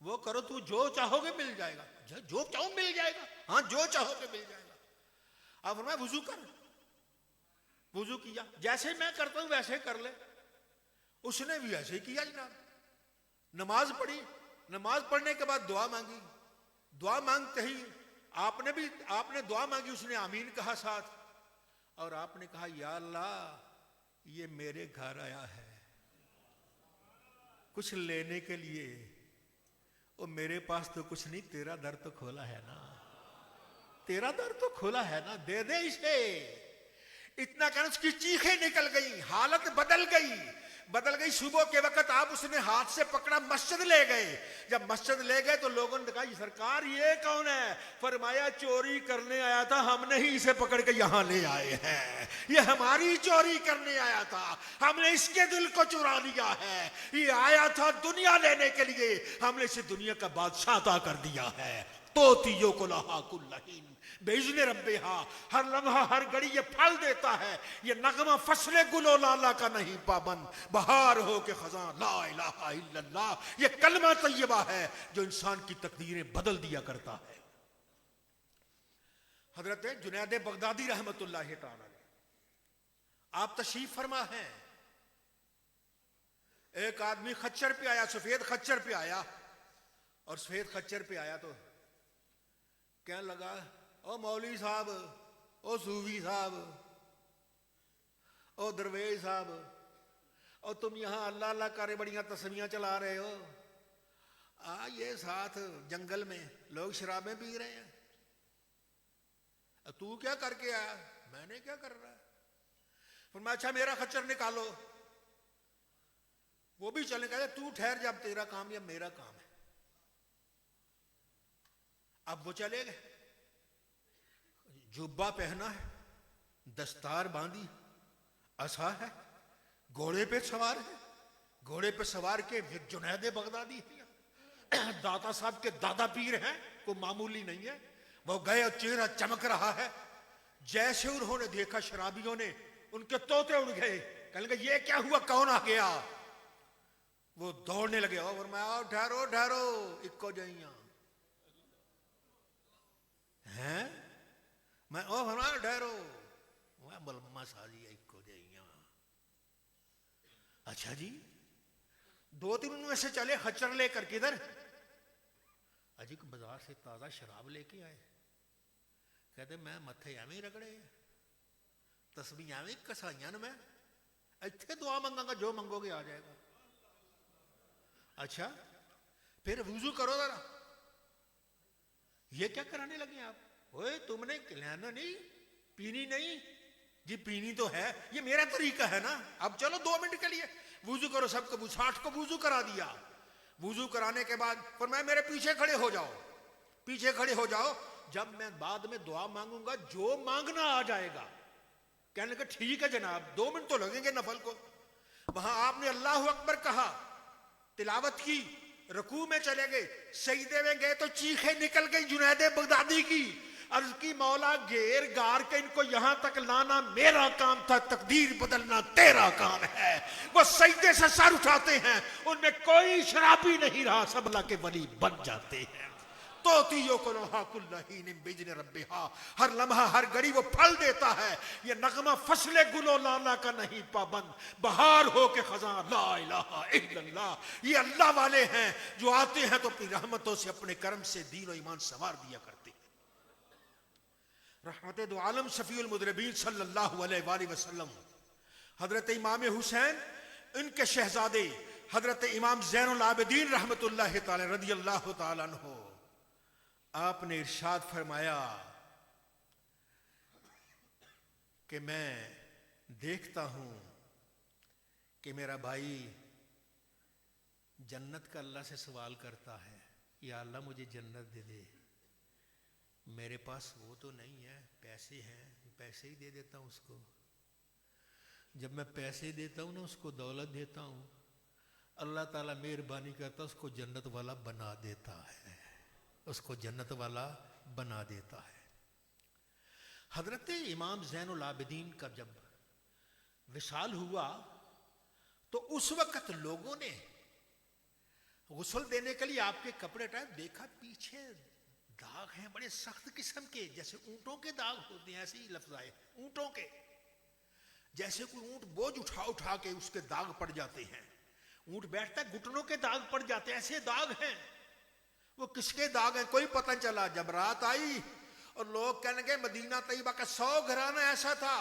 وہ کرو تو جو چاہو گے مل جائے گا، جو چاہو مل جائے گا، ہاں جو چاہو گے مل جائے گا۔ اب فرمایا وضو کر، وضو کیا، جیسے میں کرتا ہوں ویسے کر لے۔ اس نے بھی ایسے کیا جناب، نماز پڑھی، نماز پڑھنے کے بعد دعا مانگی، دعا مانگتے ہی آپ نے دعا مانگی، اس نے آمین کہا ساتھ، اور آپ نے کہا یا اللہ یہ میرے گھر آیا ہے کچھ لینے کے لیے، اور میرے پاس تو کچھ نہیں، تیرا در تو کھولا ہے نا، تیرا در تو کھولا ہے نا، دے دے اسے۔ اتنا کہنا اس کی چیخیں نکل گئی، حالت بدل گئی۔ صبح کے وقت آپ اس نے ہاتھ سے پکڑا، مسجد لے گئے۔ جب مسجد لے گئے تو لوگوں نے کہا سرکار یہ کون ہے؟ فرمایا چوری کرنے آیا تھا، ہم نے ہی اسے پکڑ کے یہاں لے آئے ہیں، یہ ہماری چوری کرنے آیا تھا، ہم نے اس کے دل کو چرا لیا ہے، یہ آیا تھا دنیا لینے کے لیے، ہم نے اسے دنیا کا بادشاہ عطا کر دیا ہے۔ توتیو کلہا کل حین بإذن ربہا، ہر لمحہ ہر گھڑی یہ پھل دیتا ہے۔ یہ نغمہ فصل گل و لالا کا نہیں پابند، بہار ہو کے خزاں لا الہ الا اللہ۔ یہ کلمہ طیبہ ہے جو انسان کی تقدیریں بدل دیا کرتا ہے۔ حضرت جنید بغدادی رحمت اللہ تعالی علیہ، آپ تشریف فرما ہیں، ایک آدمی خچر پہ آیا، سفید خچر پہ آیا، اور سفید خچر پہ آیا تو کہنے لگا او مولوی صاحب، او صوفی صاحب، او درویش صاحب، اور تم یہاں اللہ اللہ کرے بڑیاں تسبیحاں چلا رہے ہو. یہ ساتھ جنگل میں لوگ شرابیں پی رہے ہیں, تو کیا کر کے آیا؟ میں نے کیا کر رہا ہے. فرمایا اچھا میرا خچر نکالو. وہ بھی چلے گئے. تو ٹھہر جب تیرا کام یا میرا کام ہے. اب وہ چلے گئے. جبہ پہنا ہے, دستار باندھی, عصا ہے, گھوڑے پہ سوار ہے. گھوڑے پہ سوار کے جنید بغدادی ہے, داتا صاحب کے دادا پیر ہیں, کوئی معمولی نہیں ہے. وہ گئے اور چہرہ چمک رہا ہے. جیسے انہوں نے دیکھا شرابیوں نے, ان کے طوطے اڑ گئے. کہنے لگے یہ کیا ہوا, کون آ گیا؟ وہ دوڑنے لگے. اور میں آؤ ٹھہرو ٹھہرو اکو جائیاں ہیں. میں او ہمارا ٹھہرو, میں ملما سازی اکو جائیاں. اچھا جی. 2-3 میں سے چلے خچر لے کر. کدھر؟ اجی بازار سے تازہ شراب لے کے آئے. کہتے میں متھے ایویں رگڑے, تسبیح ایویں کسائیاں میں, اتنے دعا منگا گا, جو منگو گے آ جائے گا. اچھا پھر وضو کرو ذرا. یہ کیا کرانے لگے آپ؟ اوے تم نے کھلانا نہیں, پینی نہیں جی. پینی تو ہے, یہ میرا طریقہ ہے نا. اب چلو 2 منٹ کے لیے وضو کرو. سب کو 60 کو وضو کرا دیا. وضو کرانے کے بعد فرمایا میرے پیچھے کھڑے ہو جاؤ. پیچھے کھڑے ہو جاؤ, جب میں بعد میں دعا مانگوں گا جو مانگنا آ جائے گا. کہنے لگا ٹھیک ہے جناب, 2 منٹ تو لگیں گے نفل کو. وہاں آپ نے اللہ اکبر کہا, تلاوت کی, رکوع میں چلے گئے, سجدے میں گئے تو چیخیں نکل گئی جنید بغدادی کی. عرض کی مولا گھیر گار کے ان کو یہاں تک لانا میرا کام تھا, تقدیر بدلنا تیرا کام ہے. وہ سجدے سے سر اٹھاتے ہیں, ان میں کوئی شرابی نہیں رہا, سب اللہ کے ولی بن جاتے ہیں. توتیو کو لوہا کل حین بجن ربہا, ہر لمحہ ہر گھڑی وہ پھل دیتا ہے. یہ نغمہ فصل گل و لالا کا نہیں پابند, بہار ہو کے خزاں لا الہ الا اللہ. یہ اللہ والے ہیں جو آتے ہیں تو اپنی رحمتوں سے اپنے کرم سے دین و ایمان سنوار دیا کرتے ہیں. رحمت دو عالم شفیع المذنبین صلی اللہ علیہ وآلہ وسلم حضرت امام حسین, ان کے شہزادے حضرت امام زین العابدین رحمت اللہ تعالی رضی اللہ تعالیٰ عنہ, آپ نے ارشاد فرمایا کہ میں دیکھتا ہوں کہ میرا بھائی جنت کا اللہ سے سوال کرتا ہے, یا اللہ مجھے جنت دے دے. میرے پاس وہ تو نہیں ہے, پیسے ہیں, پیسے ہی دے دیتا ہوں اس کو. جب میں پیسے دیتا ہوں نا, اس کو دولت دیتا ہوں, اللہ تعالیٰ مہربانی کرتا اس کو جنت والا بنا دیتا ہے, اس کو جنت والا بنا دیتا ہے. حضرت امام زین العابدین کا جب وصال ہوا تو اس وقت لوگوں نے غسل دینے کے لیے آپ کے کپڑے ٹائپ دیکھا, پیچھے داغ ہیں بڑے سخت قسم کے, جیسے اونٹوں کے داغ ہوتے ہیں. ایسے ہی لفظ آئے, اونٹوں کے, جیسے کوئی اونٹ بوجھ اٹھا اٹھا کے اس کے داغ پڑ جاتے ہیں. اونٹ بیٹھتا ہے گھٹنوں کے داغ پڑ جاتے ہیں, ایسے داغ ہیں. وہ کس کے داغ ہیں کوئی پتہ چلا. جب رات آئی اور لوگ کہنے گے مدینہ طیبہ کا 100 گھرانہ ایسا تھا,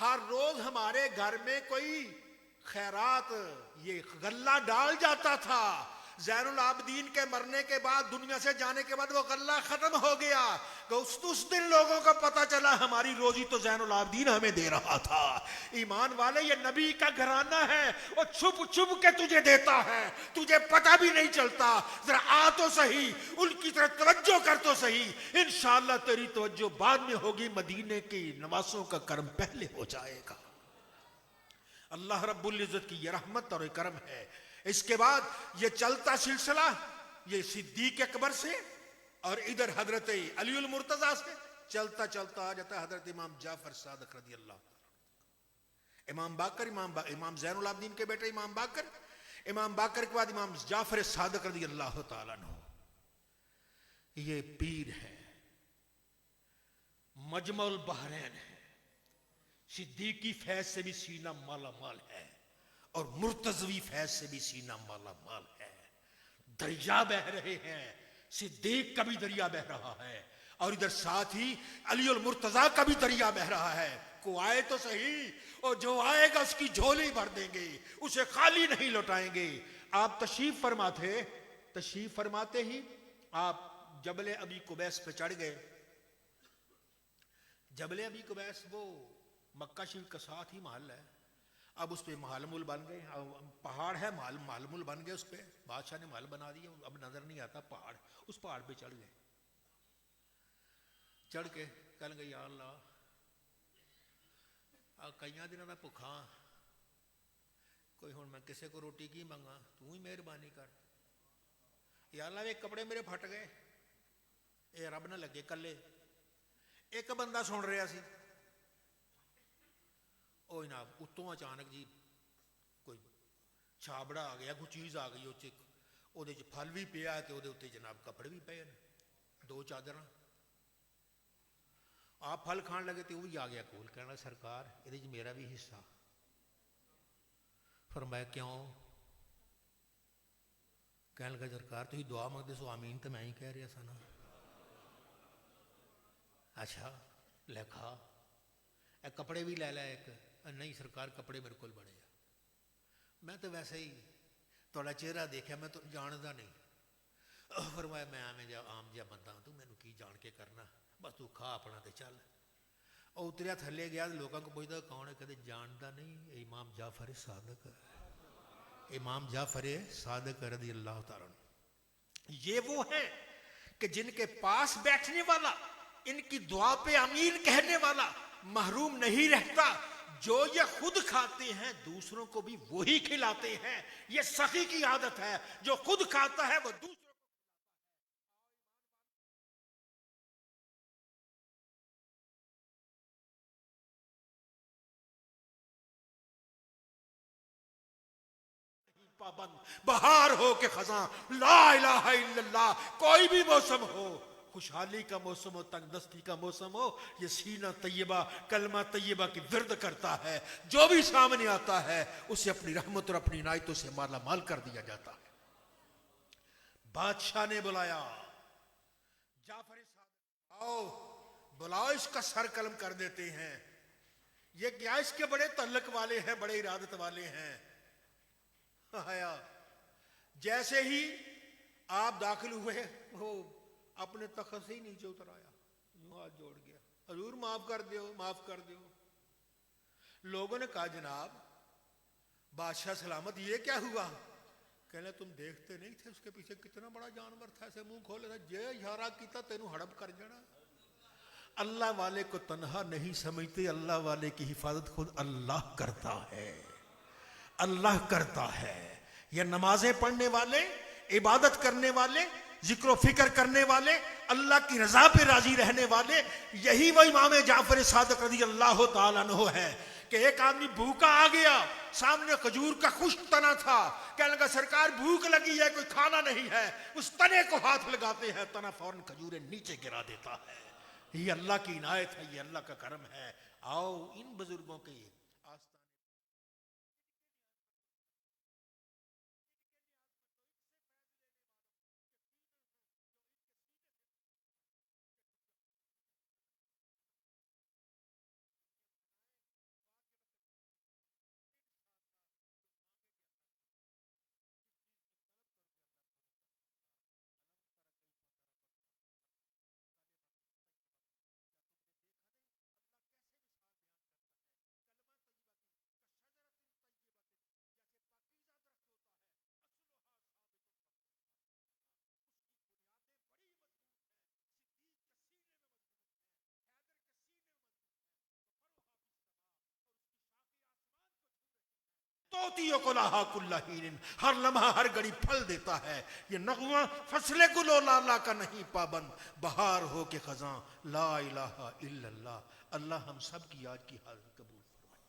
ہر روز ہمارے گھر میں کوئی خیرات یہ غلہ ڈال جاتا تھا. زین العابدین کے مرنے کے بعد, دنیا سے جانے کے بعد وہ غلہ ختم ہو گیا. اس دن لوگوں کو پتا چلا ہماری روزی تو زین العابدین ہمیں دے رہا تھا. ایمان والے, یہ نبی کا گھرانہ ہے, وہ چھپ چھپ کے تجھے دیتا ہے, تجھے پتا بھی نہیں چلتا. ذرا آ تو صحیح, ان کی طرف توجہ کر تو صحیح, انشاءاللہ تیری توجہ بعد میں ہوگی, مدینے کی نواسوں کا کرم پہلے ہو جائے گا. اللہ رب العزت کی یہ رحمت اور کرم ہے. اس کے بعد یہ چلتا سلسلہ یہ صدیق اکبر سے اور ادھر حضرت علی المرتضیٰ سے چلتا چلتا آ جاتا ہے حضرت امام جعفر صادق رضی اللہ تعالیٰ. امام باقر, امام زین العابدین کے بیٹے امام باقر, امام باقر کے بعد امام جعفر صادق رضی اللہ تعالیٰ عنہ. یہ پیر ہے, مجمع البحرین ہے, صدیقی فیض سے بھی سینہ مالا مال ہے اور مرتضوی فیض سے بھی سینہ مالا مال ہے. دریا بہ رہے ہیں, صدیق کا بھی دریا بہ رہا ہے, اور ادھر ساتھ ہی علی المرتضیٰ کا بھی دریا بہ رہا ہے. کو آئے تو صحیح, اور جو آئے گا اس کی جھولی بھر دیں گے, اسے خالی نہیں لوٹائیں گے. آپ تشریف فرماتے ہی آپ جبل ابی قبیس پہ چڑھ گئے. جبل ابی قبیس وہ مکہ شریف کا ساتھ ہی محل ہے. اب اس پہ محل مول بن گئے, پہاڑ ہے, محل مول بن گئے اس پہ, بادشاہ نے محل بنا دیا, اب نظر نہیں آتا پہاڑ. اس پہاڑ پہ چڑھ گئے. چڑھ کے کہنے گے یا اللہ کئی دنوں کا بھوکھا, کوئی ہوں میں کسے کو روٹی کی منگا, تو ہی مہربانی کر. یا اللہ یہ کپڑے میرے پھٹ گئے, یہ رب نہ لگے کلے. ایک بندہ سن رہا سی, وہ جناب اتوں اچانک جی کوئی چھابڑا آ گیا, کوئی چیز آ گئی, وہ پھل بھی پیا تو وہ جناب کپڑے بھی پے, 2 چادر. آپ پھل کھان لگے تو وہ بھی آ گیا کول, کہنا سرکار یہ میرا بھی حصہ. فرمایا کیوں؟ کہنے لگا سرکار تھی دعا منگتے سو آمین تو میں ہی کہہ رہا سا نا. اچھا لے کھا, کپڑے بھی لے لے ایک. نہیں سرکار کپڑے میرے کو بڑے ہیں, میں تو ویسے ہی تھوڑا چہرہ دیکھا, میں تو جانتا نہیں. فرمایا میں عام جہا بندہ ہوں, تو مینوں کی جان کے کرنا, بس تو کھا اپنا تے چل. اور اتریا تھلے گیا, لوگوں کو پوچھتا کون ہے, کہتے جانتا نہیں, امام جعفر صادق, امام جعفر صادق رضی اللہ تعالیٰ عنہ. یہ وہ ہے کہ جن کے پاس بیٹھنے والا, ان کی دعا پہ امین کہنے والا محروم نہیں رہتا. جو یہ خود کھاتے ہیں دوسروں کو بھی وہی کھلاتے ہیں. یہ سخی کی عادت ہے, جو خود کھاتا ہے وہ دوسروں پابند. بہار ہو کہ خزاں, لا الہ الا اللہ, کوئی بھی موسم ہو, خوشحالی کا موسم ہو, تنگ دستی کا موسم ہو, یہ سینہ طیبہ کلمہ طیبہ کی ورد کرتا ہے. جو بھی سامنے آتا ہے اسے اپنی رحمت اور اپنی عنایتوں سے مالا مال کر دیا جاتا ہے. بادشاہ نے بلایا, جعفر صادق آؤ, بلاؤ اس کا سر قلم کر دیتے ہیں. یہ کیا اس کے بڑے تعلق والے ہیں, بڑے ارادت والے ہیں. آیا جیسے ہی آپ داخل ہوئے, وہ اپنے تخت سے ہی نیچے اتر آیا, یوں ہاتھ جوڑ گیا, حضور معاف کر دیو, معاف کر دیو. لوگوں نے کہا جناب بادشاہ سلامت یہ کیا ہوا؟ کہنے تم دیکھتے نہیں تھے اس کے پیچھے کتنا بڑا جانور تھا, ایسے منہ کھولے تھا, جے اشارہ کیتا تینوں ہڑپ کر جانا. اللہ والے کو تنہا نہیں سمجھتے, اللہ والے کی حفاظت خود اللہ کرتا ہے, اللہ کرتا ہے. یہ نمازیں پڑھنے والے, عبادت کرنے والے, ذکر و فکر کرنے والے, اللہ کی رضا پہ راضی رہنے والے, یہی وہ امام جعفر صادق رضی اللہ تعالیٰ عنہ ہے. کہ ایک آدمی بھوکا آ گیا, سامنے کھجور کا خشک تنا تھا, کہنے لگا سرکار بھوک لگی ہے, کوئی کھانا نہیں ہے. اس تنے کو ہاتھ لگاتے ہیں, تنا فوراً کھجوریں نیچے گرا دیتا ہے. یہ اللہ کی عنایت ہے, یہ اللہ کا کرم ہے. آؤ ان بزرگوں کے آستانے توتیوں کو لاہا کل حین, ہر لمحہ ہر گھڑی پھل دیتا ہے. یہ نغمہ فصلے گلو لالا کا نہیں پابند, بہار ہو کے خزاں, لا الہ الا اللہ. اللہ ہم سب کی آج کی حاضری قبول فرمائے.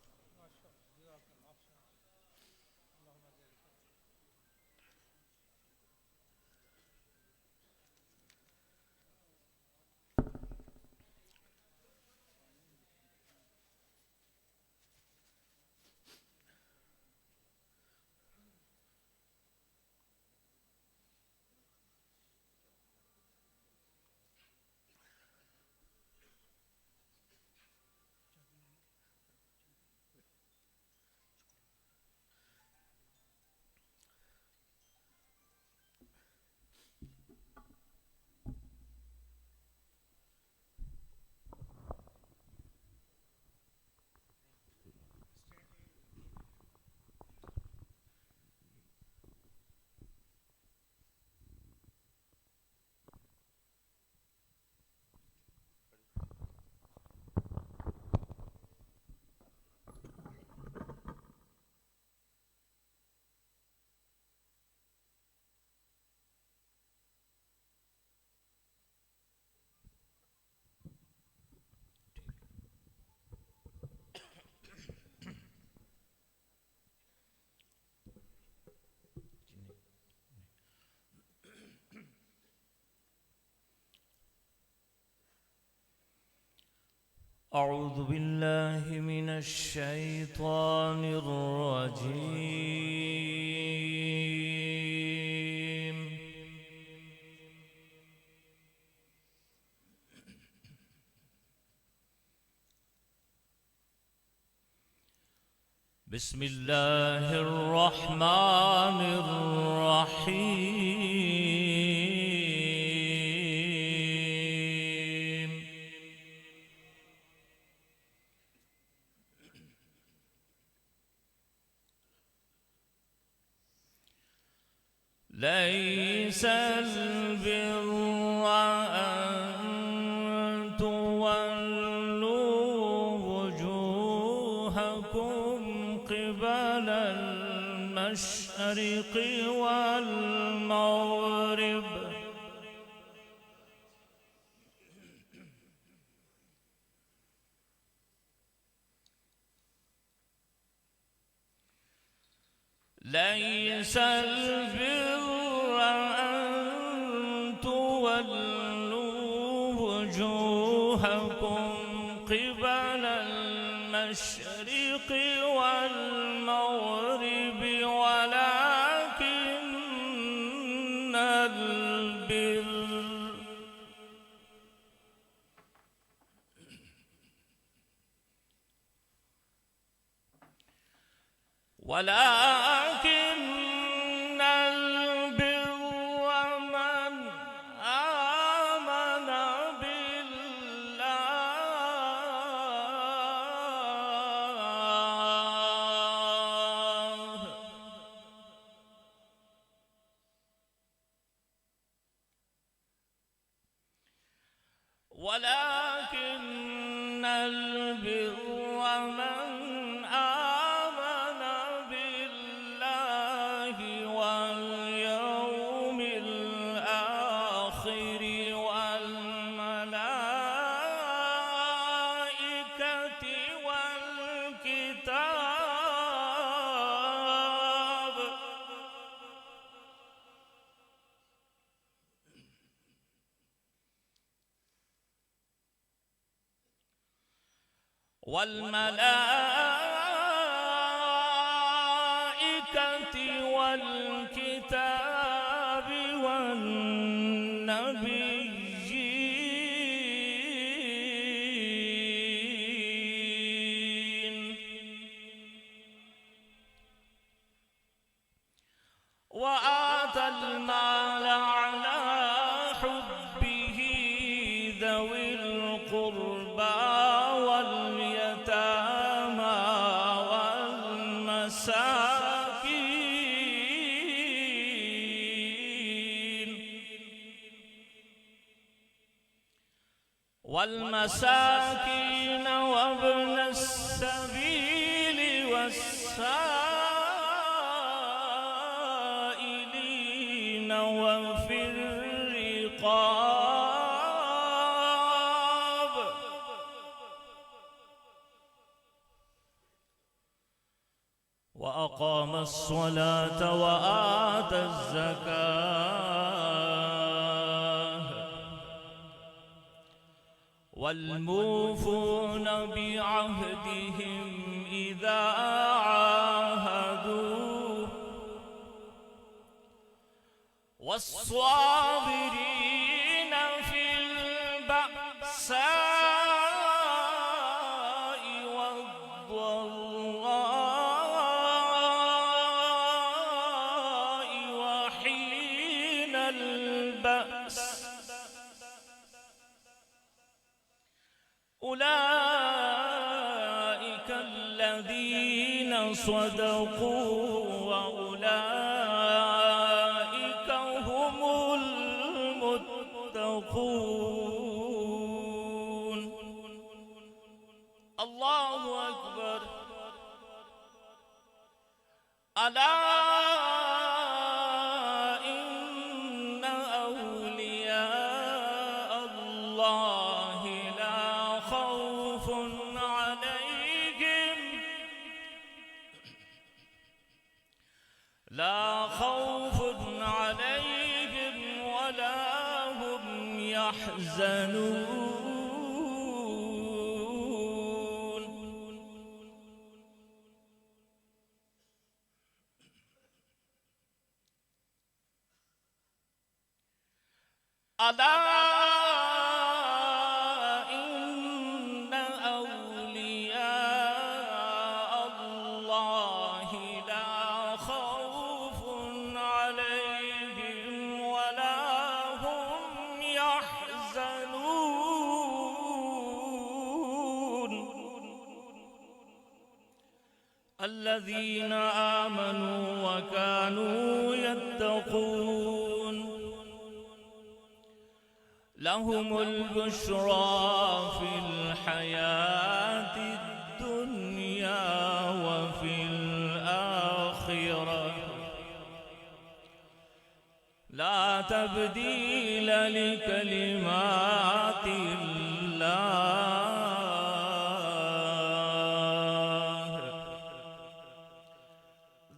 أعوذ بالله من الشيطان الرجيم. بسم الله الرحمن الرحيم. ليس البر أن تولوا وجوهكم قبل المشرق والمغرب ليس البر أن تولوا وجوهكم قبل المشرق والمغرب ولكن البر من آمن بالله ولكن البر من آمن بالله واليوم الآخر والملائكة والكتاب والنبيين وآتى المال على حبه ذوي القربى واليتامى والمساكين وابن السبيل والسائلين وفي الرقاب وأقام الصلاة وآتى الزكاة والموفون بعهدهم إذا عاهدوا والصابرين في البأساء والضراء وحين البأس أولئك الذين صدقوا وأولئك هم المتقون. الله أكبر. ألا إن أولياء الله لا خوف عليهم ولا هم يحزنون. ألا إن أولياء الله لا خوف عليهم ولا هم يحزنون الذين آمنوا وكانوا يتقون لهم البشرى في الحياة الدنيا وفي الآخرة لا تبديل لكلمات الله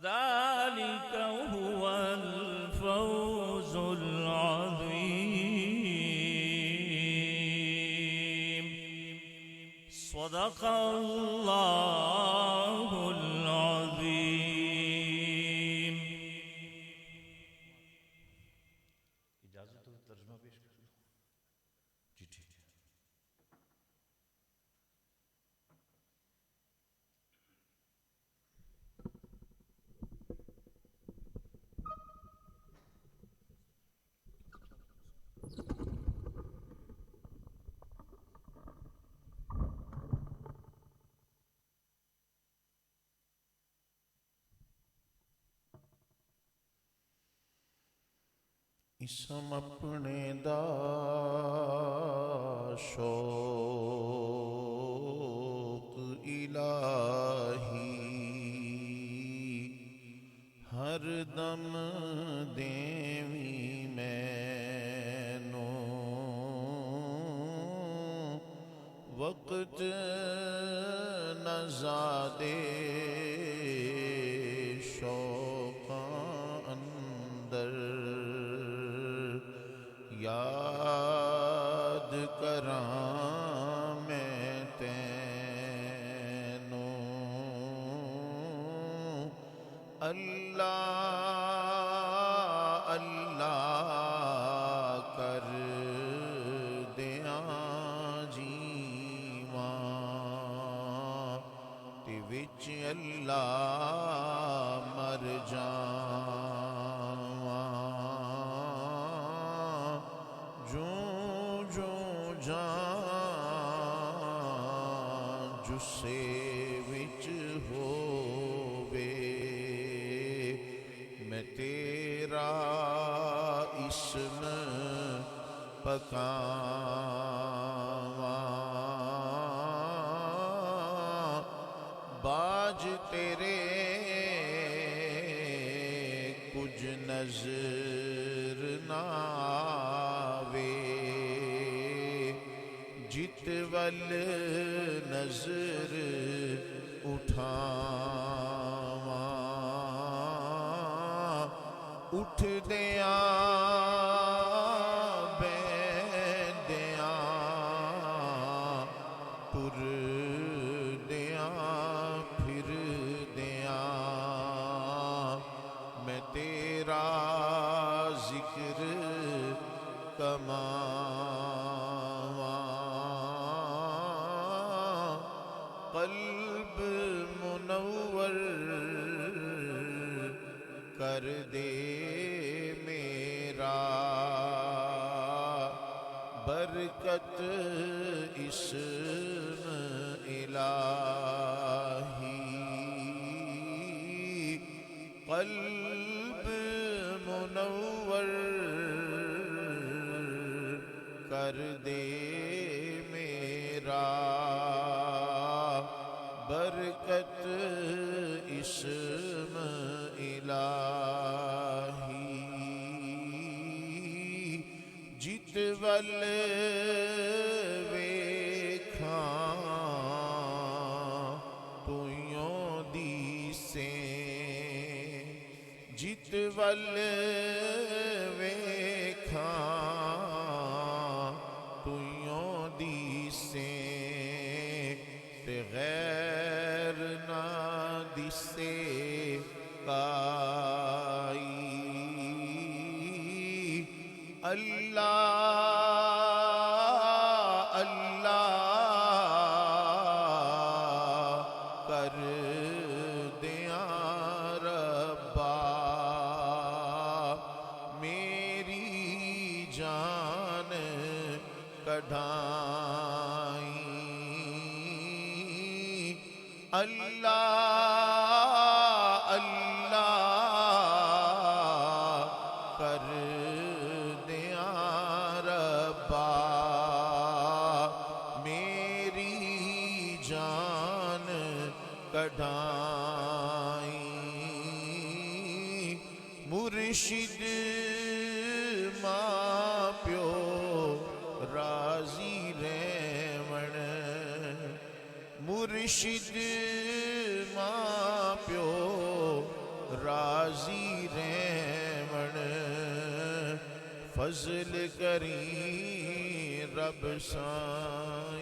ذلك هو الفوز العظيم صدق الله العظيم. اجازت ہو ترجمہ پیش کر لوں؟ جی ٹھیک ہے. اسم اپنے دا شوق الہی ہر دم دیوی مینو وقت نہ زادے شوقاں اندر یاد کراں میں تینوں اللہ اللہ کر دیاں جیواں تے وچ اللہ مر جاواں جوں جوں جان جسے وچ ہووے میں تیرا اسم پکاواں باج تیرے کچھ نظر نہ آوے جت ول نظر اٹھاواں اٹھ دیاں بیندیاں ٹر دیاں پھر دیاں میں تیرا ذکر کماواں قلب منور کر دے میرا برکت اسم الہی قلب منور کر دے میرا برکت اسم الہی جت ول ویکھاں تویوں دیسیں جت ول ویکھاں تویوں دیسیں تے غیر نہ دسے کائی اللہ اللہ اللہ کر دیا ربا میری جان کڑھائی مرشد ماں پیو راضی رہون مرشد ماں پیو راضی رہون فضل کریں رب سائیں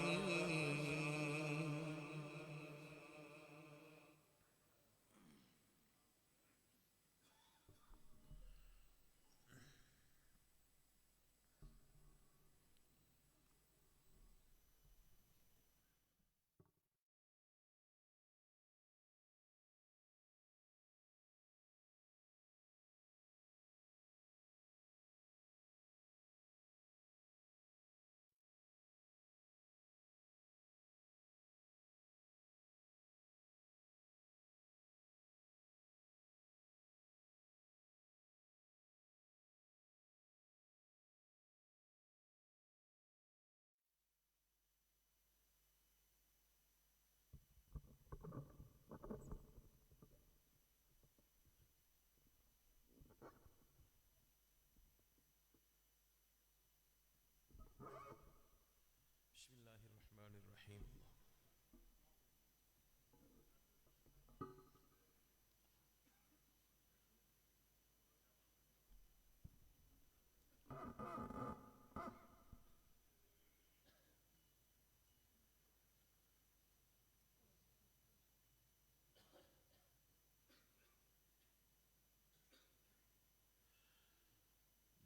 بسم اللہ الرحمن الرحیم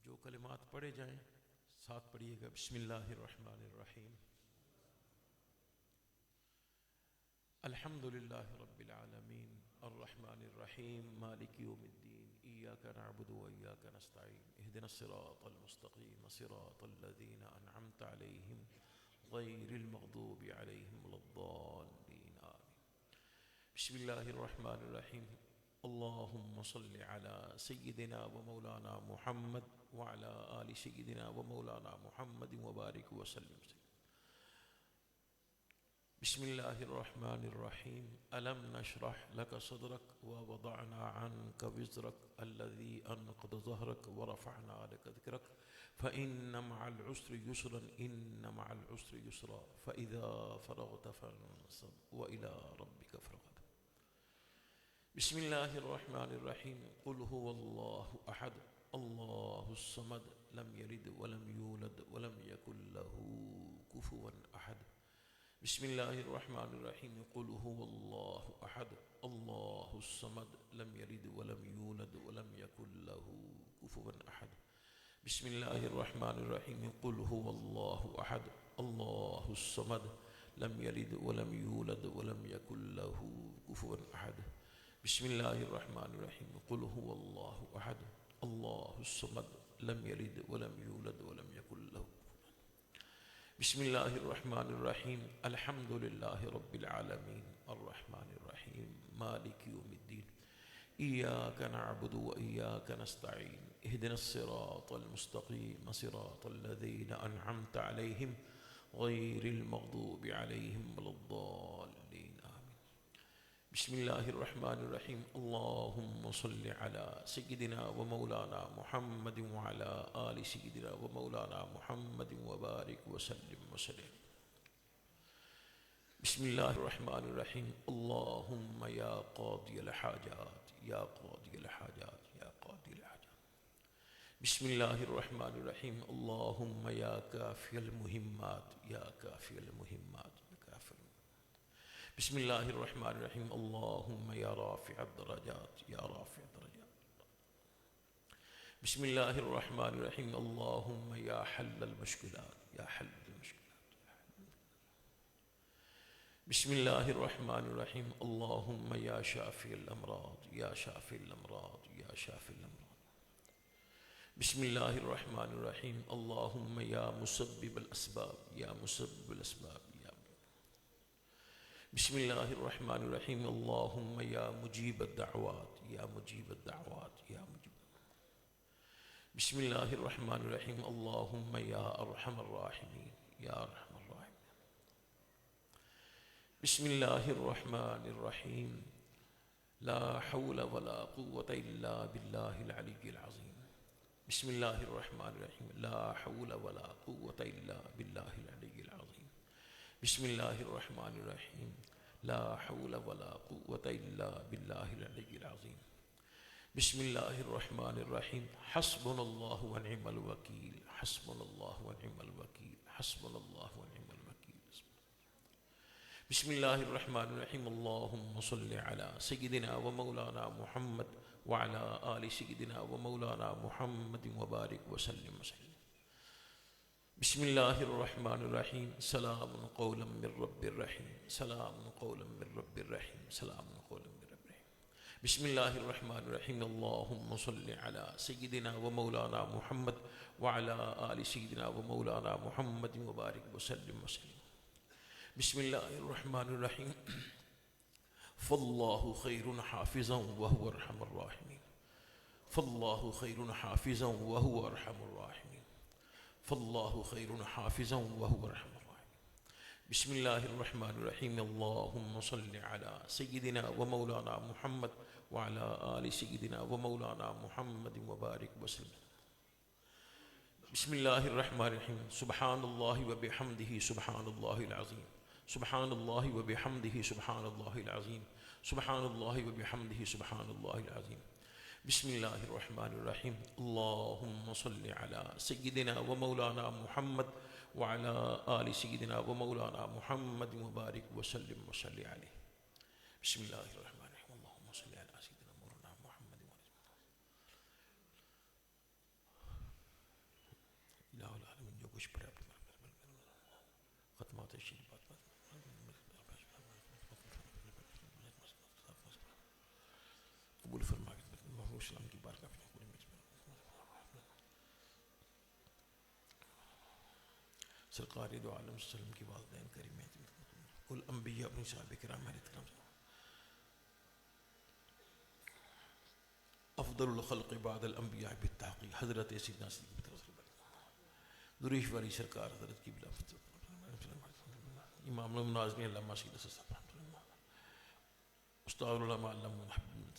جو کلمات پڑھے جائیں ساتھ پڑھیے گا بسم اللہ الرحمن الرحیم الحمد للہ رب العالمین الرحمن الرحیم مالک یوم الدین ایاک نعبد و ایاک نستعین اہدنا الصراط المستقیم صراط الذین انعمت علیہم غیر المغضوب علیہم ولا الضالین آمین بسم اللہ الرحمن الرحیم اللہم صل علی سیدنا و مولانا محمد وعلى آل سيدنا ومولانا محمد وبارك وسلم بسم الله الرحمن الرحيم ألم نشرح لك صدرك ووضعنا عنك وزرك الذي أنقض ظهرك ورفعنا لك ذكرك فإن مع العسر يسرا إن مع العسر يسرا فإذا فرغت فانصب وإلى ربك فارغب بسم الله الرحمن الرحيم قل هو الله أحد الله الصمد لم يلد ولم يولد ولم يكن له كفوا أحد بسم الله الرحمن الرحيم قل هو الله أحد الله الصمد لم يلد ولم يولد ولم يكن له كفوا أحد بسم الله الرحمن الرحيم قل هو الله أحد الله الصمد لم يلد ولم يولد ولم يكن له كفوا أحد بسم الله الرحمن الرحيم قل هو الله أحد الله الصمد لم يلد ولم يولد ولم يكن له بسم الله الرحمن الرحيم الحمد لله رب العالمين الرحمن الرحيم مالك يوم الدين إياك نعبد وإياك نستعين اهدنا الصراط المستقيم صراط الذين أنعمت عليهم غير المغضوب عليهم ولا الضالين آمين بسم الله الرحمن الرحيم اللهم صل على سيدنا ومولانا محمد وعلى آل سيدنا ومولانا محمد وبارك وسلم وسلم بسم الله الرحمن الرحيم اللهم يا قاضي الحاجات يا قاضي الحاجات يا قاضي الحاجات بسم الله الرحمن الرحيم اللهم يا كافي المهمات يا كافي المهمات يا كافي بسم الله الرحمن الرحيم اللهم يا رافع الدرجات يا رافع الدرجات بسم الله الرحمن الرحيم اللهم يا حل المشكلات يا حل المشكلات بسم الله الرحمن الرحيم اللهم يا شافي الأمراض يا شافي الأمراض يا شافي الأمراض بسم الله الرحمن الرحيم اللهم يا مسبب الأسباب يا مسبب الأسباب بسم اللہ الرحمن الرحیم اللہم یا مجیب الدعوات یا مجیب الدعوات یا مجیب. بسم اللہ الرحمن الرحیم اللہم یا ارحم الراحمین یا ارحم الراحمین. بسم اللہ الرحمن الرحیم لا حول ولا قوة الا باللہ العلی العظیم. بسم اللہ الرحمن الرحیم لا حول ولا قوة الا باللہ العلی العظیم. بسم اللہ الرحمن الرحیم لا حول ولا قوة الا باللہ العلی العظیم. بسم اللہ الرحمن الرحیم حسبنا اللہ ونعم الوکیل حسبنا اللہ ونعم الوکیل حسبنا اللہ ونعم الوکیل. بسم اللہ الرحمن الرحیم اللہم صل علی سیدنا و مولانا محمد وعلی آل سیدنا و مولانا محمد وبارک وسلم وسلم. بسم اللہ الرحمن الرحیم سلام قولا من رب الرحیم سلام قولا من رب الرحیم سلام قولا من رب الرحیم. بسم اللہ الرحمن الرحیم اللہم صل علی سیدنا و مولانا محمد وعلی آل سیدنا و مولانا محمد وبارک وسلم وسلم. بسم اللہ الرحمن الرحیم فاللہ خیر حافظا وهو ارحم الراحمین فاللہ خیر حافظا وهو ارحم الراحمین فاللہ خیر حافظا وهو ارحم الراحمین. بسم اللہ الرحمن الرحیم اللہم صل علی سیدنا و مولانا محمد وعلی آل سیدنا و مولانا محمد وبارک وسلم. بسم اللہ الرحمن الرحیم سبحان اللہ و بحمدہ سبحان اللہ العظیم سبحان اللہ و بحمدہ سبحان اللہ العظیم سبحان اللہ و بحمدہ سبحان اللہ العظیم. بسم اللہ الرحمن الرحیم اللہم صل علی سیدنا و مولانا محمد وعلی آل سیدنا و مولانا محمد وبارک وسلم وصلی علیہ. بسم اللہ الرحمن الرحیم اللہم صل علی سیدنا مولانا محمد الہ العالمین. جو کچھ پڑھا ختمات شریفات قبول فرما اسلام کی بارگاہ میں سرکار دو عالم صلی اللہ علیہ وسلم کی والدین کریمین الانبیاء اپنی صحابہ کرام علیہ السلام افضل الخلق بعد الانبیاء بالتحقیق حضرت سیدنا صدیق درویش والی سرکار حضرت کی بلا امام المناظرین علامہ سید صاحب استاد العلماء علامہ محمد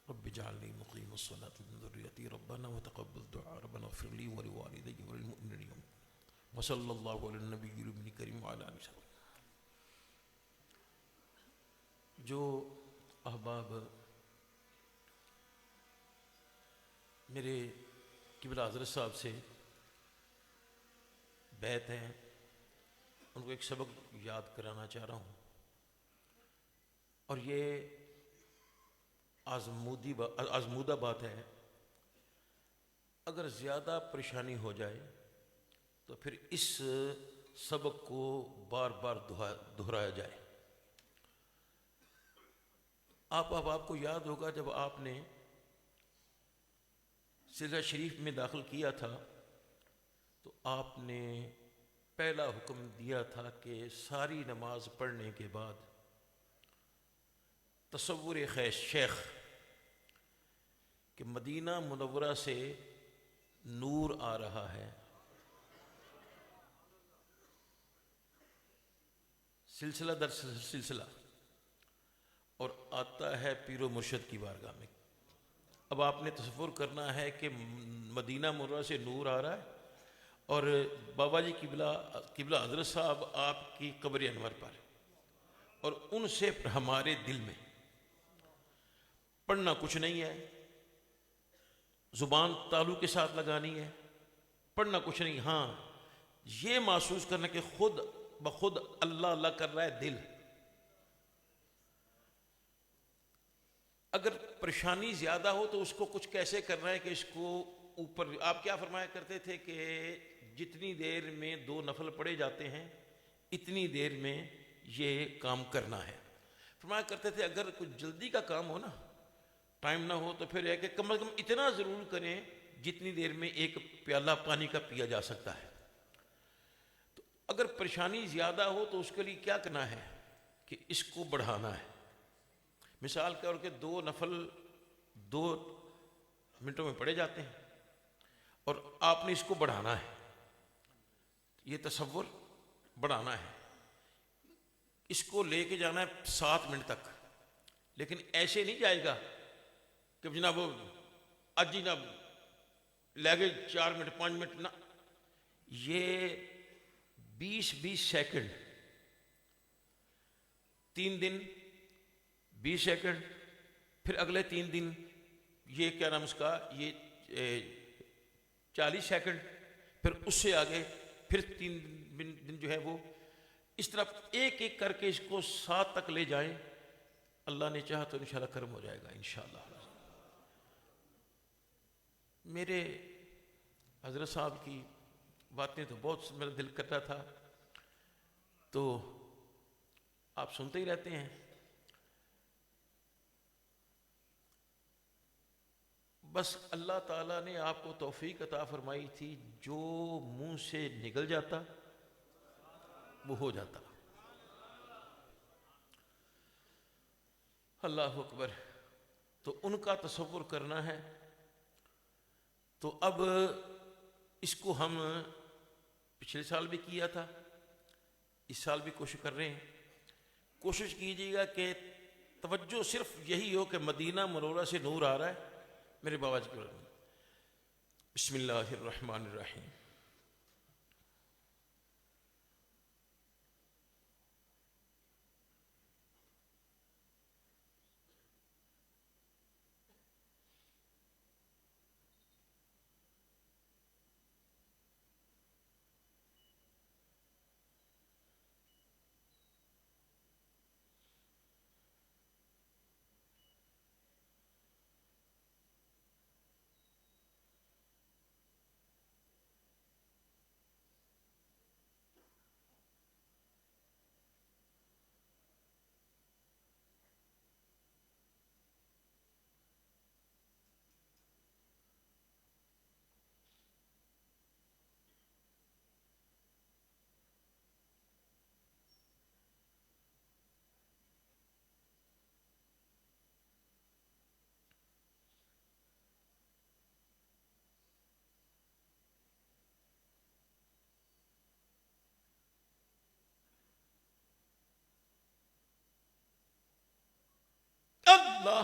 رب اجعلني مقيم الصلاة من ذريتي ربنا وتقبل دعاء ربنا اغفر لي ولوالدي وللمؤمنين يوم وصلى الله على النبي الكريم وعلى آله وسلم. جو احباب میرے قبلہ حضرت صاحب سے بیعت ہیں ان کو ایک سبق یاد کرانا چاہ رہا ہوں اور یہ آزمودہ بات ہے. اگر زیادہ پریشانی ہو جائے تو پھر اس سبق کو بار بار دہرایا جائے. آپ کو یاد ہوگا جب آپ نے سلسلہ شریف میں داخل کیا تھا تو آپ نے پہلا حکم دیا تھا کہ ساری نماز پڑھنے کے بعد تصور شیخ کہ مدینہ منورہ سے نور آ رہا ہے، سلسلہ در سلسلہ، اور آتا ہے پیر و مرشد کی بارگاہ میں. اب آپ نے تصور کرنا ہے کہ مدینہ منورہ سے نور آ رہا ہے اور بابا جی قبلہ حضرت صاحب آپ کی قبر انور پر، اور ان سے ہمارے دل میں پڑھنا کچھ نہیں ہے، زبان تالو کے ساتھ لگانی ہے، پڑھنا کچھ نہیں. ہاں یہ محسوس کرنا کہ خود بخود اللہ اللہ کر رہا ہے دل. اگر پریشانی زیادہ ہو تو اس کو کچھ کیسے کرنا ہے کہ اس کو اوپر. آپ کیا فرمایا کرتے تھے کہ جتنی دیر میں 2 نفل پڑھے جاتے ہیں اتنی دیر میں یہ کام کرنا ہے. فرمایا کرتے تھے اگر کچھ جلدی کا کام ہو نا، ٹائم نہ ہو، تو پھر ہے کہ کم از کم اتنا ضرور کریں جتنی دیر میں ایک پیالہ پانی کا پیا جا سکتا ہے۔ تو اگر پریشانی زیادہ ہو تو اس کے لیے کیا کرنا ہے کہ اس کو بڑھانا ہے۔ مثال کے طور کے 2 نفل 2 منٹوں میں پڑھے جاتے ہیں اور آپ نے اس کو بڑھانا ہے، یہ تصور بڑھانا ہے، اس کو لے کے جانا ہے 7 منٹ تک۔ لیکن ایسے نہیں جائے گا کہ جناب آج جناب لے گئے 4 منٹ 5 منٹ نہ، یہ 20 سیکنڈ، 3 دن 20 سیکنڈ، پھر اگلے 3 دن یہ کیا نام اس کا، یہ 40 سیکنڈ، پھر اس سے آگے پھر 3 دن جو ہے وہ، اس طرح ایک ایک کر کے اس کو 7 تک لے جائیں۔ اللہ نے چاہا تو انشاءاللہ کرم ہو جائے گا انشاءاللہ۔ میرے حضرت صاحب کی باتیں تو بہت میرا دل کرتا تھا، تو آپ سنتے ہی رہتے ہیں۔ بس اللہ تعالیٰ نے آپ کو توفیق عطا فرمائی تھی، جو منہ سے نکل جاتا وہ ہو جاتا۔ اللہ اکبر۔ تو ان کا تصور کرنا ہے، تو اب اس کو ہم پچھلے سال بھی کیا تھا، اس سال بھی کوشش کر رہے ہیں۔ کوشش کیجیے گا کہ توجہ صرف یہی ہو کہ مدینہ منورہ سے نور آ رہا ہے میرے بابا جی کے۔ بسم اللہ الرحمن الرحیم۔ اللہ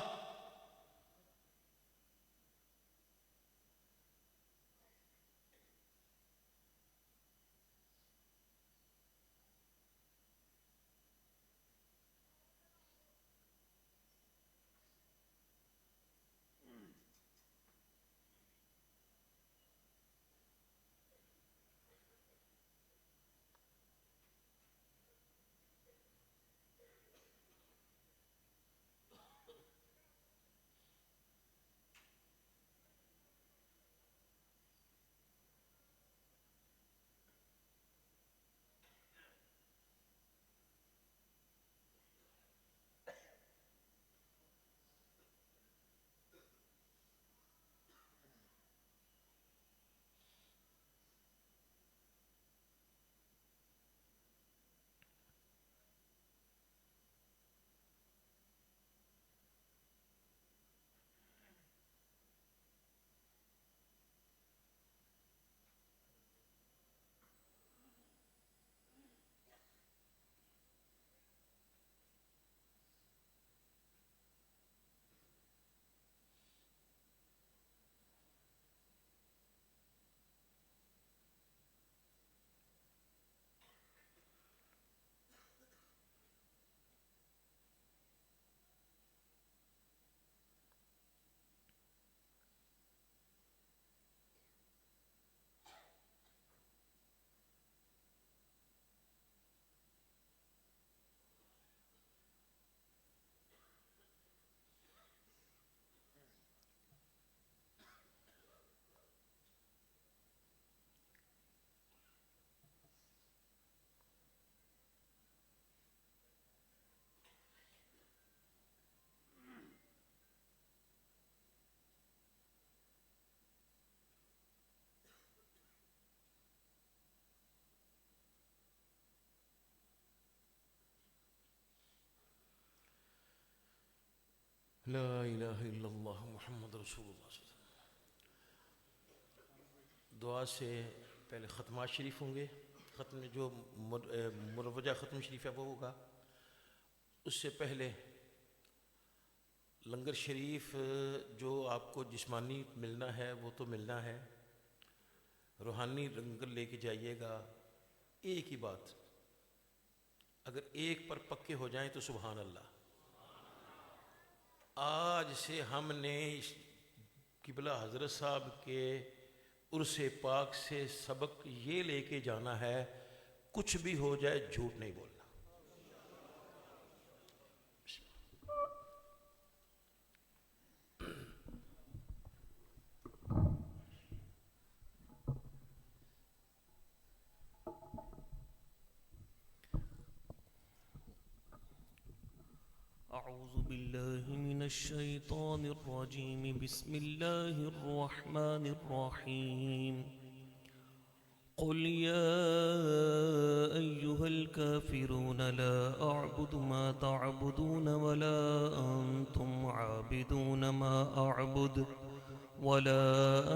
الہ الا اللہ محمد رسول اللہ صلی اللہ علیہ وسلم۔ دعا سے پہلے ختمات شریف ہوں گے، ختم جو مروجہ ختم شریف ہے وہ ہوگا۔ اس سے پہلے لنگر شریف جو آپ کو جسمانی ملنا ہے وہ تو ملنا ہے، روحانی لنگر لے کے جائیے گا۔ ایک ہی بات، اگر ایک پر پکے ہو جائیں تو سبحان اللہ۔ آج سے ہم نے قبلہ حضرت صاحب کے عرس پاک سے سبق یہ لے کے جانا ہے، کچھ بھی ہو جائے جھوٹ نہیں بولنا۔ أعوذ بالله من الشيطان الرجيم. بسم الله الرحمن الرحيم. قل يا أيها الكافرون لا أعبد ما تعبدون ولا أنتم عابدون ما أعبد ولا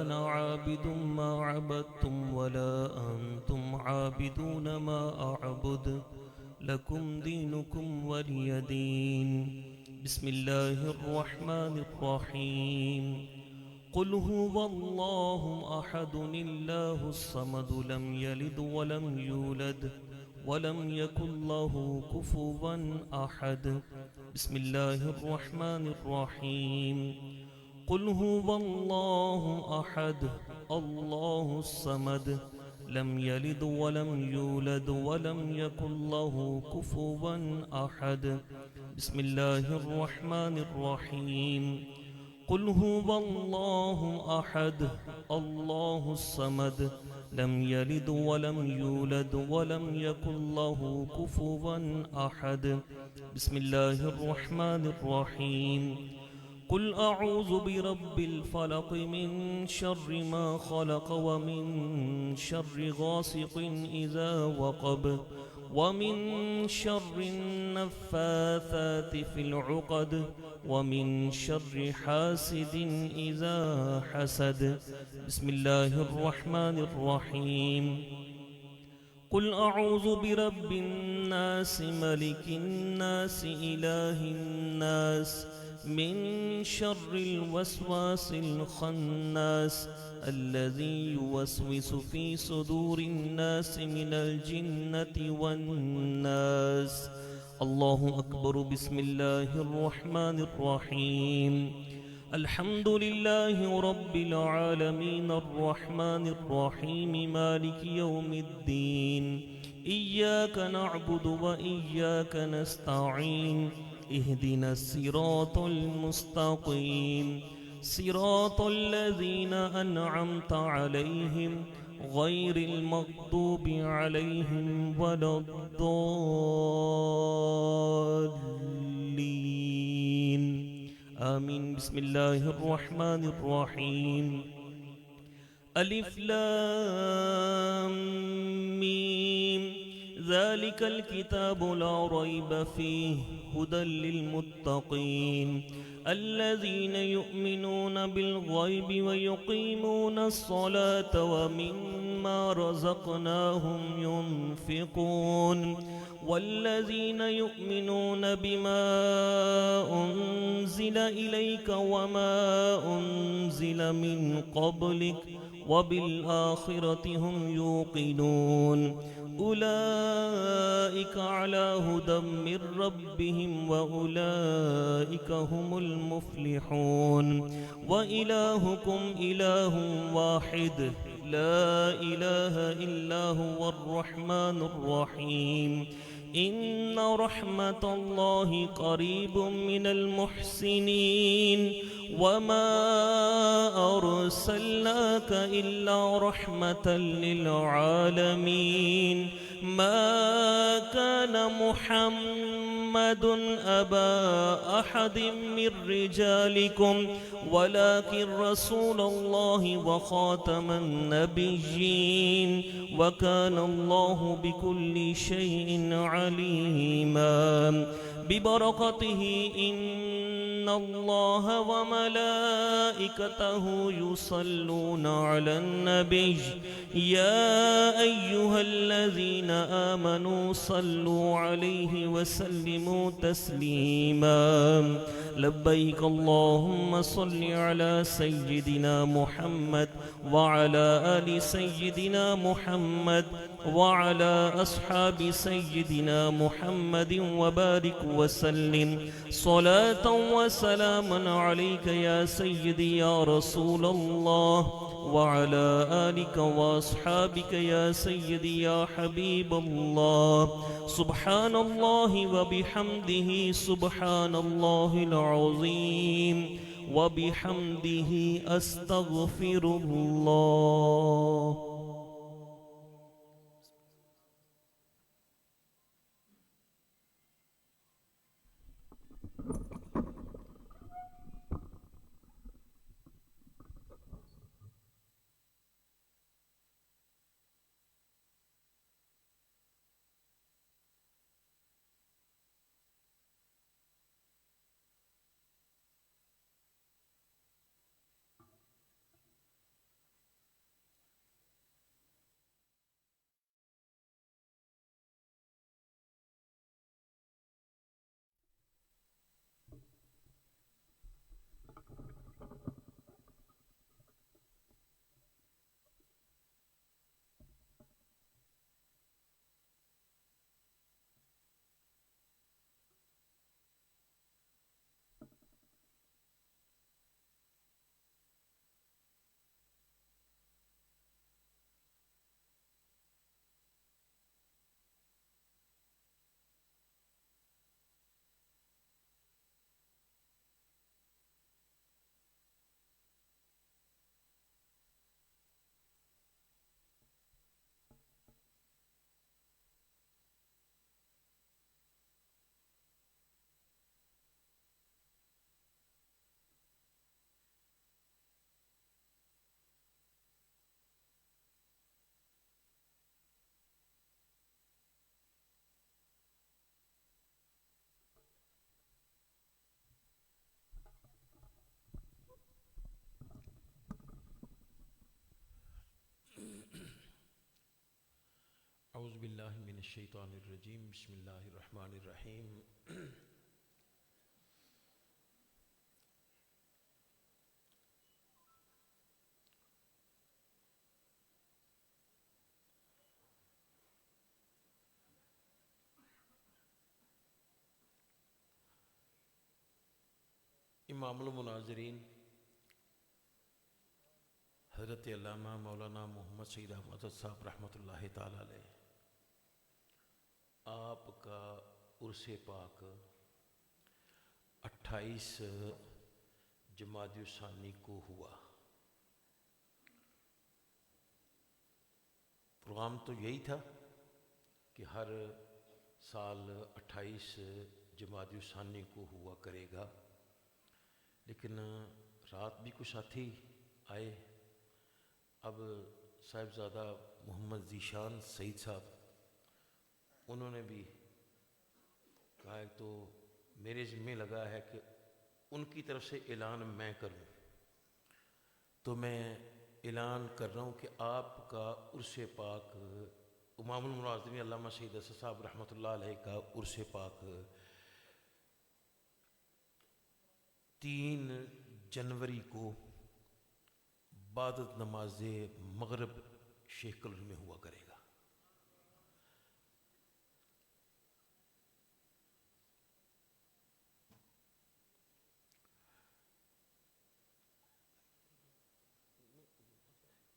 أنا عابد ما عبدتم ولا أنتم عابدون ما أعبد لكم دينكم ولي دين. بسم الله الرحمن الرحيم. قل هو الله أحد الله الصمد لم يلد ولم يولد ولم يكن له كفوا أحد. بسم الله الرحمن الرحيم. قل هو الله أحد الله الصمد لم يلد ولم يولد ولم يكن له كفوا أحد. بسم الله الرحمن الرحيم. قل هو الله أحد الله الصمد لم يلد ولم يولد ولم يكن له كفوا أحد. بسم الله الرحمن الرحيم. قل أعوذ برب الفلق من شر ما خلق ومن شر غاسق إذا وقب ومن شر النفاثات في العقد ومن شر حاسد إذا حسد. بسم الله الرحمن الرحيم. قل أعوذ برب الناس ملك الناس إله الناس من شر الوسواس الخناس الذي يوسوس في صدور الناس من الجنة والناس. الله أكبر. بسم الله الرحمن الرحيم. الحمد لله رب العالمين الرحمن الرحيم مالك يوم الدين. إياك نعبد وإياك نستعين. اهدنا الصراط المستقيم صراط الذين أنعمت عليهم غير المغضوب عليهم ولا الضالين آمين. بسم الله الرحمن الرحيم. ألف لام ميم ذلك الكتاب لا ريب فيه هدى للمتقين الذين يؤمنون بالغيب ويقيمون الصلاة ومما رزقناهم ينفقون والذين يؤمنون بما أنزل إليك وما أنزل من قبلك وبالآخرة هم يوقنون أولئك على هدى من ربهم وأولئك هم المفلحون. وإلهكم إله واحد لا إله إلا هو الرحمن الرحيم. إن رحمة الله قريب من المحسنين وما أرسلناك إلا رحمة للعالمين. ما كان محمد أبا أحد من رجالكم ولكن رسول الله وخاتم النبيين وكان الله بكل شيء عليما. ببركته إن إن الله وملائكته يصلون على النبي يا أيها الذين آمنوا صلوا عليه وسلموا تسليما لبيك اللهم صل على سيدنا محمد وعلى آل سيدنا محمد وعلى أصحاب سيدنا محمد وبارك وسلم صلاة وسلاما عليك يا سيدي يا رسول الله وعلى آلك وأصحابك يا سيدي يا حبيب الله سبحان الله وبحمده سبحان الله العظيم وبحمده أستغفر الله. اعوذ باللہ من الشیطان الرجیم بسم اللہ الرحمن الرحیم امام المناظرین حضرت علامہ مولانا محمد سعید احمد صاحب رحمۃ اللہ تعالی علیہ، آپ کا عرس پاک 28 جمادی الثانی کو ہوا۔ پروگرام تو یہی تھا کہ ہر سال 28 جمادی الثانی کو ہوا کرے گا، لیکن رات بھی کچھ ساتھی آئے۔ اب صاحبزادہ محمد ذیشان سعید صاحب انہوں نے بھی کہا ہے تو میرے ذمہ لگا ہے کہ ان کی طرف سے اعلان میں کروں، تو میں اعلان کر رہا ہوں کہ آپ کا عرس پاک امام المناظرین علامہ سید اسد صاحب رحمۃ اللہ علیہ کا عرس پاک 3 جنوری کو بعد نماز مغرب شیخ کالونی میں ہوا کرے گا۔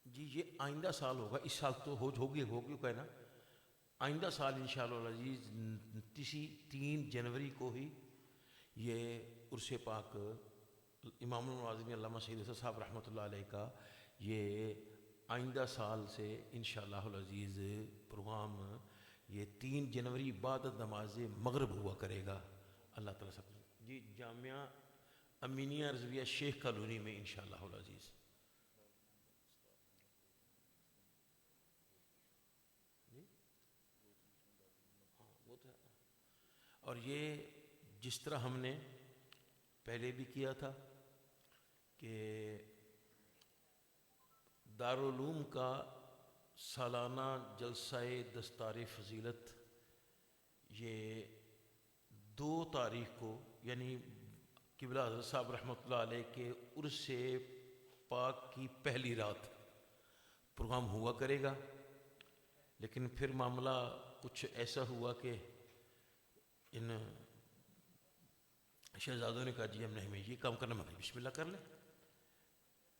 جی یہ آئندہ سال ہوگا، اس سال تو ہوگی کہ نا، آئندہ سال انشاءاللہ العزیز 3 جنوری کو ہی یہ عرس پاک امام المناظرین علامہ سید اسد صاحب رحمۃ اللہ علیہ کا یہ آئندہ سال سے انشاءاللہ العزیز پروگرام یہ 3 جنوری بعد نماز مغرب ہوا کرے گا۔ اللہ تعالیٰ سب جی جامعہ امینیہ رضویہ شیخ کالونی میں انشاءاللہ العزیز۔ اور یہ جس طرح ہم نے پہلے بھی کیا تھا کہ دارالعلوم کا سالانہ جلسہ دستار فضیلت یہ 2 تاریخ کو یعنی قبلہ حضرت صاحب رحمۃ اللہ علیہ کے عرس پاک کی پہلی رات پروگرام ہوا کرے گا، لیکن پھر معاملہ کچھ ایسا ہوا کہ ان شہزادوں نے کہا جی ہمیں یہ کام کرنا، میں بسم اللہ کر لیں.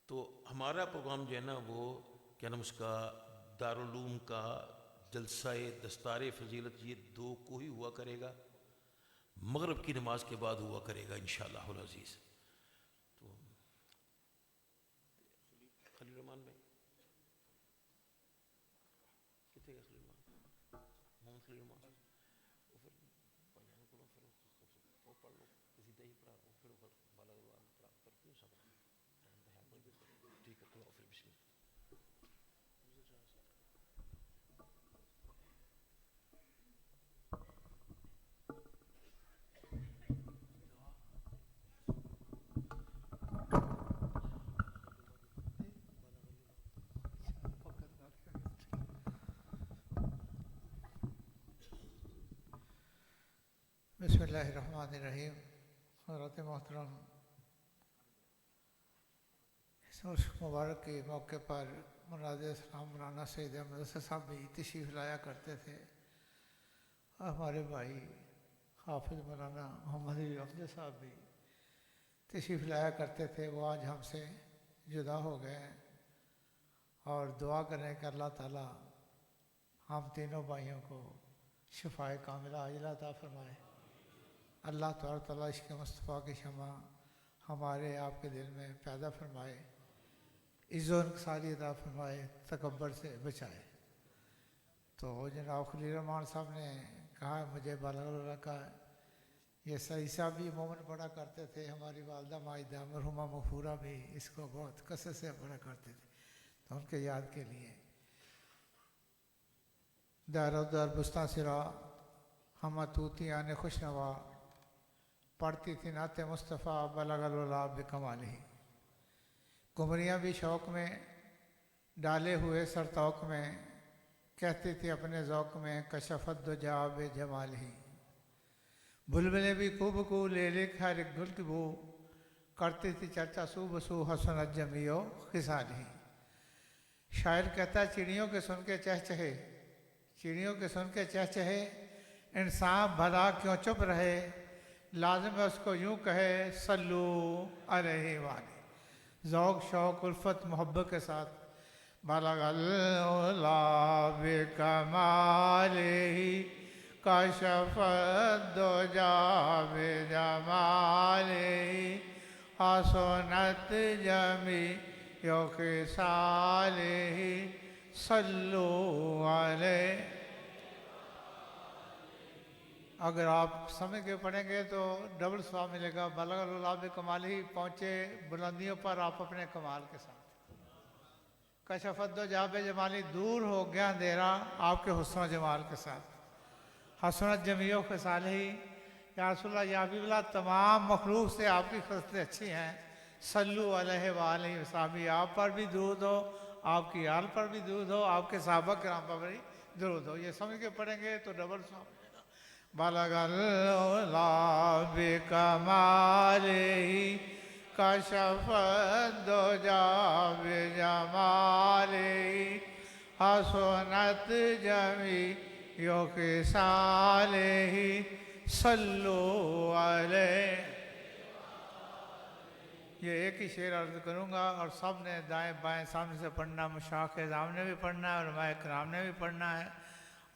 تو ہمارا پروگرام جو ہے نا وہ کیا نام اس کا دارالعلوم کا جلسہ دستار فضیلت یہ 2 کو ہی ہوا کرے گا، مغرب کی نماز کے بعد ہوا کرے گا انشاءاللہ العزیز. تو خلیل رحمان بھائی کتنے گئے؟ خلیل رحمان محمد خلیل رحمان وہ پھر پڑھنے کو پھر وہ پڑھ لو کسی دہی پڑھا پھر بالا پڑھا پھر کیوں سب ٹھیک ہے. تو پھر بسم اللہ. بسم اللہ الرحمن الرحیم. حضرت محترم اس مبارک کے موقع پر مناظر اسلام مولانا سید احمد حسن صاحب بھی تشریف لایا کرتے تھے، اور ہمارے بھائی حافظ مولانا محمد علی افضل صاحب بھی تشریف لایا کرتے تھے. وہ آج ہم سے جدا ہو گئے ہیں، اور دعا کریں کہ اللہ تعالیٰ ہم تینوں بھائیوں کو شفائے کاملہ عاجلہ عطا فرمائے. اللہ تعالیٰ عشق مصطفیٰ کی شمع ہمارے آپ کے دل میں پیدا فرمائے، عزت و انکساری عطا فرمائے، تکبر سے بچائے. تو جناب خلیل رحمان صاحب نے کہا مجھے بالا کا یہ سعید صاحب بھی عموماً پڑھا کرتے تھے، ہماری والدہ ماجدہ مرحومہ مغفورہ بھی اس کو بہت کثرت سے پڑھا کرتے تھے. تو ان کے یاد کے لیے دار دار بستان سرا ہم توتیان خوشنوا پڑھتی تھی نعت مصطفیٰ بلغ العلا بکمالہ. قمریاں بھی شوق میں ڈالے ہوئے سرتوق میں کہتی تھی اپنے ذوق میں کشفت دجا بجمالہ. بلبلیں بھی خوب کو لے لے ہر ایک گل کی بو کرتی تھی چرچا سو بسو حسنت جمیع خصالہ. شاعر کہتا ہے چڑیوں کے سن کے چہچہے، چڑیوں کے سن کے چہچہے، انسان بھلا کیوں چپ رہے، لازم ہے اس کو یوں کہے صلو علیہ وآلہ. ذوق شوق الفت محبت کے ساتھ بلغ العلا بکمالہ کشف الدجا بجمالہ حسنت جمیع خصالہ صلو علیہ. اگر آپ سمجھ کے پڑھیں گے تو ڈبل ثواب ملے گا. بلغ العلا بکمالہ پہنچے بلندیوں پر آپ اپنے کمال کے ساتھ. کشف الدجا بجمالہ دور ہو گیا اندھیرا آپ کے حسن و جمال کے ساتھ. حسنت جمیع خصالہ یا رسول اللہ یا حبیب اللہ تمام مخلوق سے آپ کی خصلتیں اچھی ہیں. صلو علیہ وآلہ وصحبہ آپ پر بھی درود ہو، آپ کی آل پر بھی درود ہو، آپ کے صحابہ کرام پر بھی درود ہو. یہ سمجھ کے پڑھیں گے تو ڈبل ثواب. بلغ العلا بکمالہ کشف الدجا بجمالہ حسنت جمیع خصالہ صلو علیہ. یہ ایک ہی شعر عرض کروں گا اور سب نے دائیں بائیں سامنے سے پڑھنا، مشائخ اعظام نے بھی پڑھنا ہے، علماء کرام نے بھی پڑھنا ہے،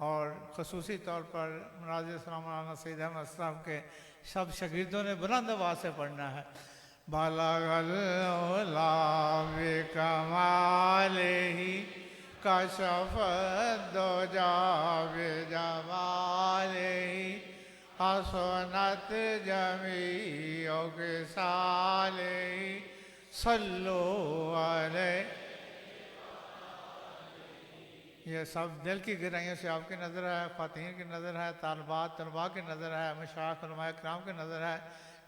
اور خصوصی طور پر مناظر اسلام مولانا سید احمد صاحب کے سب شاگردوں نے بلند آواز سے پڑھنا ہے. بلغ العلا بکمالہ کشف الدجا بجمالہ حسنت جمیع خصالہ صلو علیہ. یہ سب دل کی گہرائیوں سے آپ کی نظر ہے، خواتین کی نظر ہے، طالبات طلباء کی نظر ہے، مشائخ علماء کرام کی نظر ہے.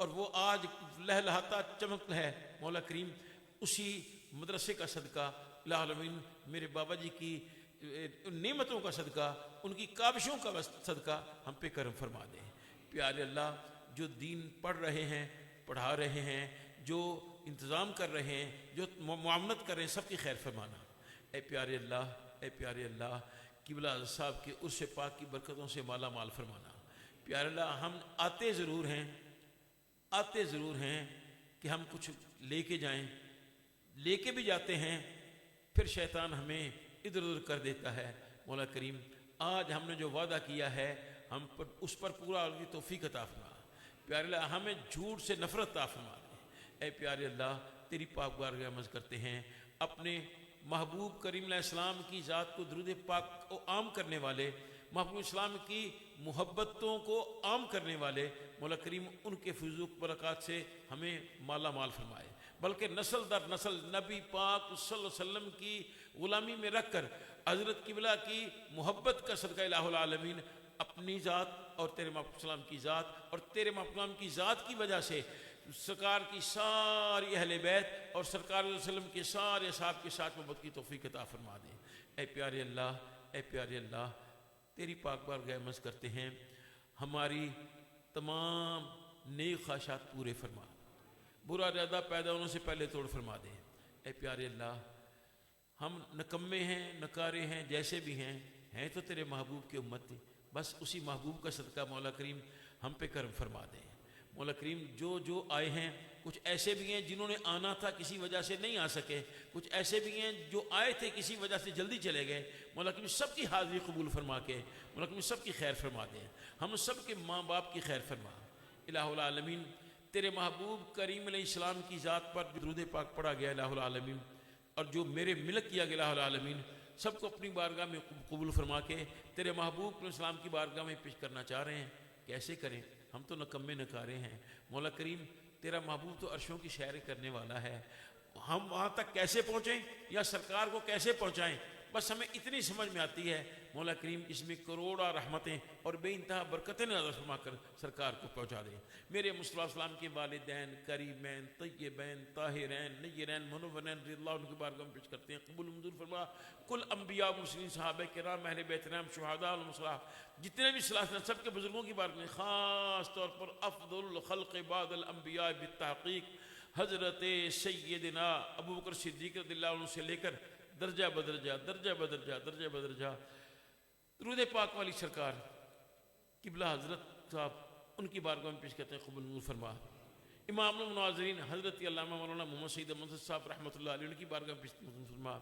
اور وہ آج لہلہاتا چمک ہے مولا کریم، اسی مدرسے کا صدقہ الہ العالمین میرے بابا جی کی نعمتوں کا صدقہ، ان کی کاوشوں کا صدقہ ہم پہ کرم فرما دیں۔ پیارے اللہ، جو دین پڑھ رہے ہیں، پڑھا رہے ہیں، جو انتظام کر رہے ہیں، جو معاونت کر رہے ہیں، سب کی خیر فرمانا۔ اے پیارے اللہ، اے پیارے اللہ، قبلہ صاحب کے عرش پاک کی برکتوں سے مالا مال فرمانا۔ پیارے اللہ، ہم آتے ضرور ہیں کہ ہم کچھ لے کے جائیں، لے کے بھی جاتے ہیں، پھر شیطان ہمیں ادھر ادھر کر دیتا ہے۔ مولا کریم، آج ہم نے جو وعدہ کیا ہے ہم پر اس پر پورا کی توفیق عطا فرما۔ پیارے اللہ، ہمیں جھوٹ سے نفرت عطا فرما دے۔ اے پیارے اللہ، تیری پاک بارگاہ میں عرض کرتے ہیں، اپنے محبوب کریم علیہ السلام کی ذات کو درود پاک کو عام کرنے والے، محبوب اسلام کی محبتوں کو عام کرنے والے مولا کریم، ان کے فضول برکات سے ہمیں مالا مال فرمائے، بلکہ نسل در نسل نبی پاک صلی اللہ علیہ وسلم کی غلامی میں رکھ کر حضرت قبلہ کی محبت کا صدقہ الہ العالمین اپنی ذات اور تیرے محبوب السلام کی ذات اور تیرے محبوب السلام کی ذات کی وجہ سے سرکار کی ساری اہل بیت اور سرکار علیہ وسلم کے سارے اصحاب کے ساتھ محبت کی توفیق عطا فرما دیں۔ اے پیارے اللہ، اے پیارے اللہ، تیری پاک بارگاہ میں عرض کرتے ہیں، ہماری تمام نیک خواہشات پورے فرما، برا ارادہ پیدا ہونے سے پہلے توڑ فرما دیں۔ اے پیارے اللہ، ہم نکمے ہیں، نکارے ہیں، جیسے بھی ہیں تو تیرے محبوب کی امت تھی، بس اسی محبوب کا صدقہ مولا کریم ہم پہ کرم فرما دیں۔ مولا کریم، جو آئے ہیں، کچھ ایسے بھی ہیں جنہوں نے آنا تھا کسی وجہ سے نہیں آ سکے، کچھ ایسے بھی ہیں جو آئے تھے کسی وجہ سے جلدی چلے گئے، مولا کریم سب کی حاضری قبول فرما کے مولا کریم سب کی خیر فرما دیں، ہم سب کے ماں باپ کی خیر فرما۔ الہ العالمین، تیرے محبوب کریم علیہ السلام کی ذات پر درود پاک پڑھا گیا الہ العالمین، اور جو میرے ملک کیا گیا الہ العالمین، سب کو اپنی بارگاہ میں قبول فرما کے تیرے محبوب علیہ السلام کی بارگاہ میں پیش کرنا چاہ رہے ہیں۔ کیسے کریں؟ ہم تو نکمے نکارے ہیں۔ مولا کریم، تیرا محبوب تو عرشوں کی سیر کرنے والا ہے، ہم وہاں تک کیسے پہنچیں یا سرکار کو کیسے پہنچائیں؟ بس ہمیں اتنی سمجھ میں آتی ہے مولا کریم، اس میں کروڑا رحمتیں اور بے انتہا برکتیں نازل فرما کر سرکار کو پہنچا دیں۔ میرے مصطفیٰ السلام کے والدین کریمین طیبین طاہرین نیرین منورین رضی اللہ عنہ کی بارگاہ میں پیش کرتے ہیں، قبول منظور فرما۔ کل انبیاء مرسلین صحابہ کرام اہل بیت کرام شہداء المصلح جتنے بھی صلاح سب کے بزرگوں کی بارگاہ میں، خاص طور پر افضل الخلق بعد الانبیاء بالتحقیق حضرت سیدنا ابوبکر صدیق رضی اللہ عنہ سے لے کر درجہ بدرجہ درود پاک والی سرکار قبلہ حضرت صاحب، ان کی بارگاہ میں پیش کرتے ہیں، قبول منظور فرما۔ امام المناظرین حضرت علامہ مولانا محمد سعید احمد صاحب رحمۃ اللہ علیہ، ان کی بارگاہ میں پیش کرتے ہیں، فرما۔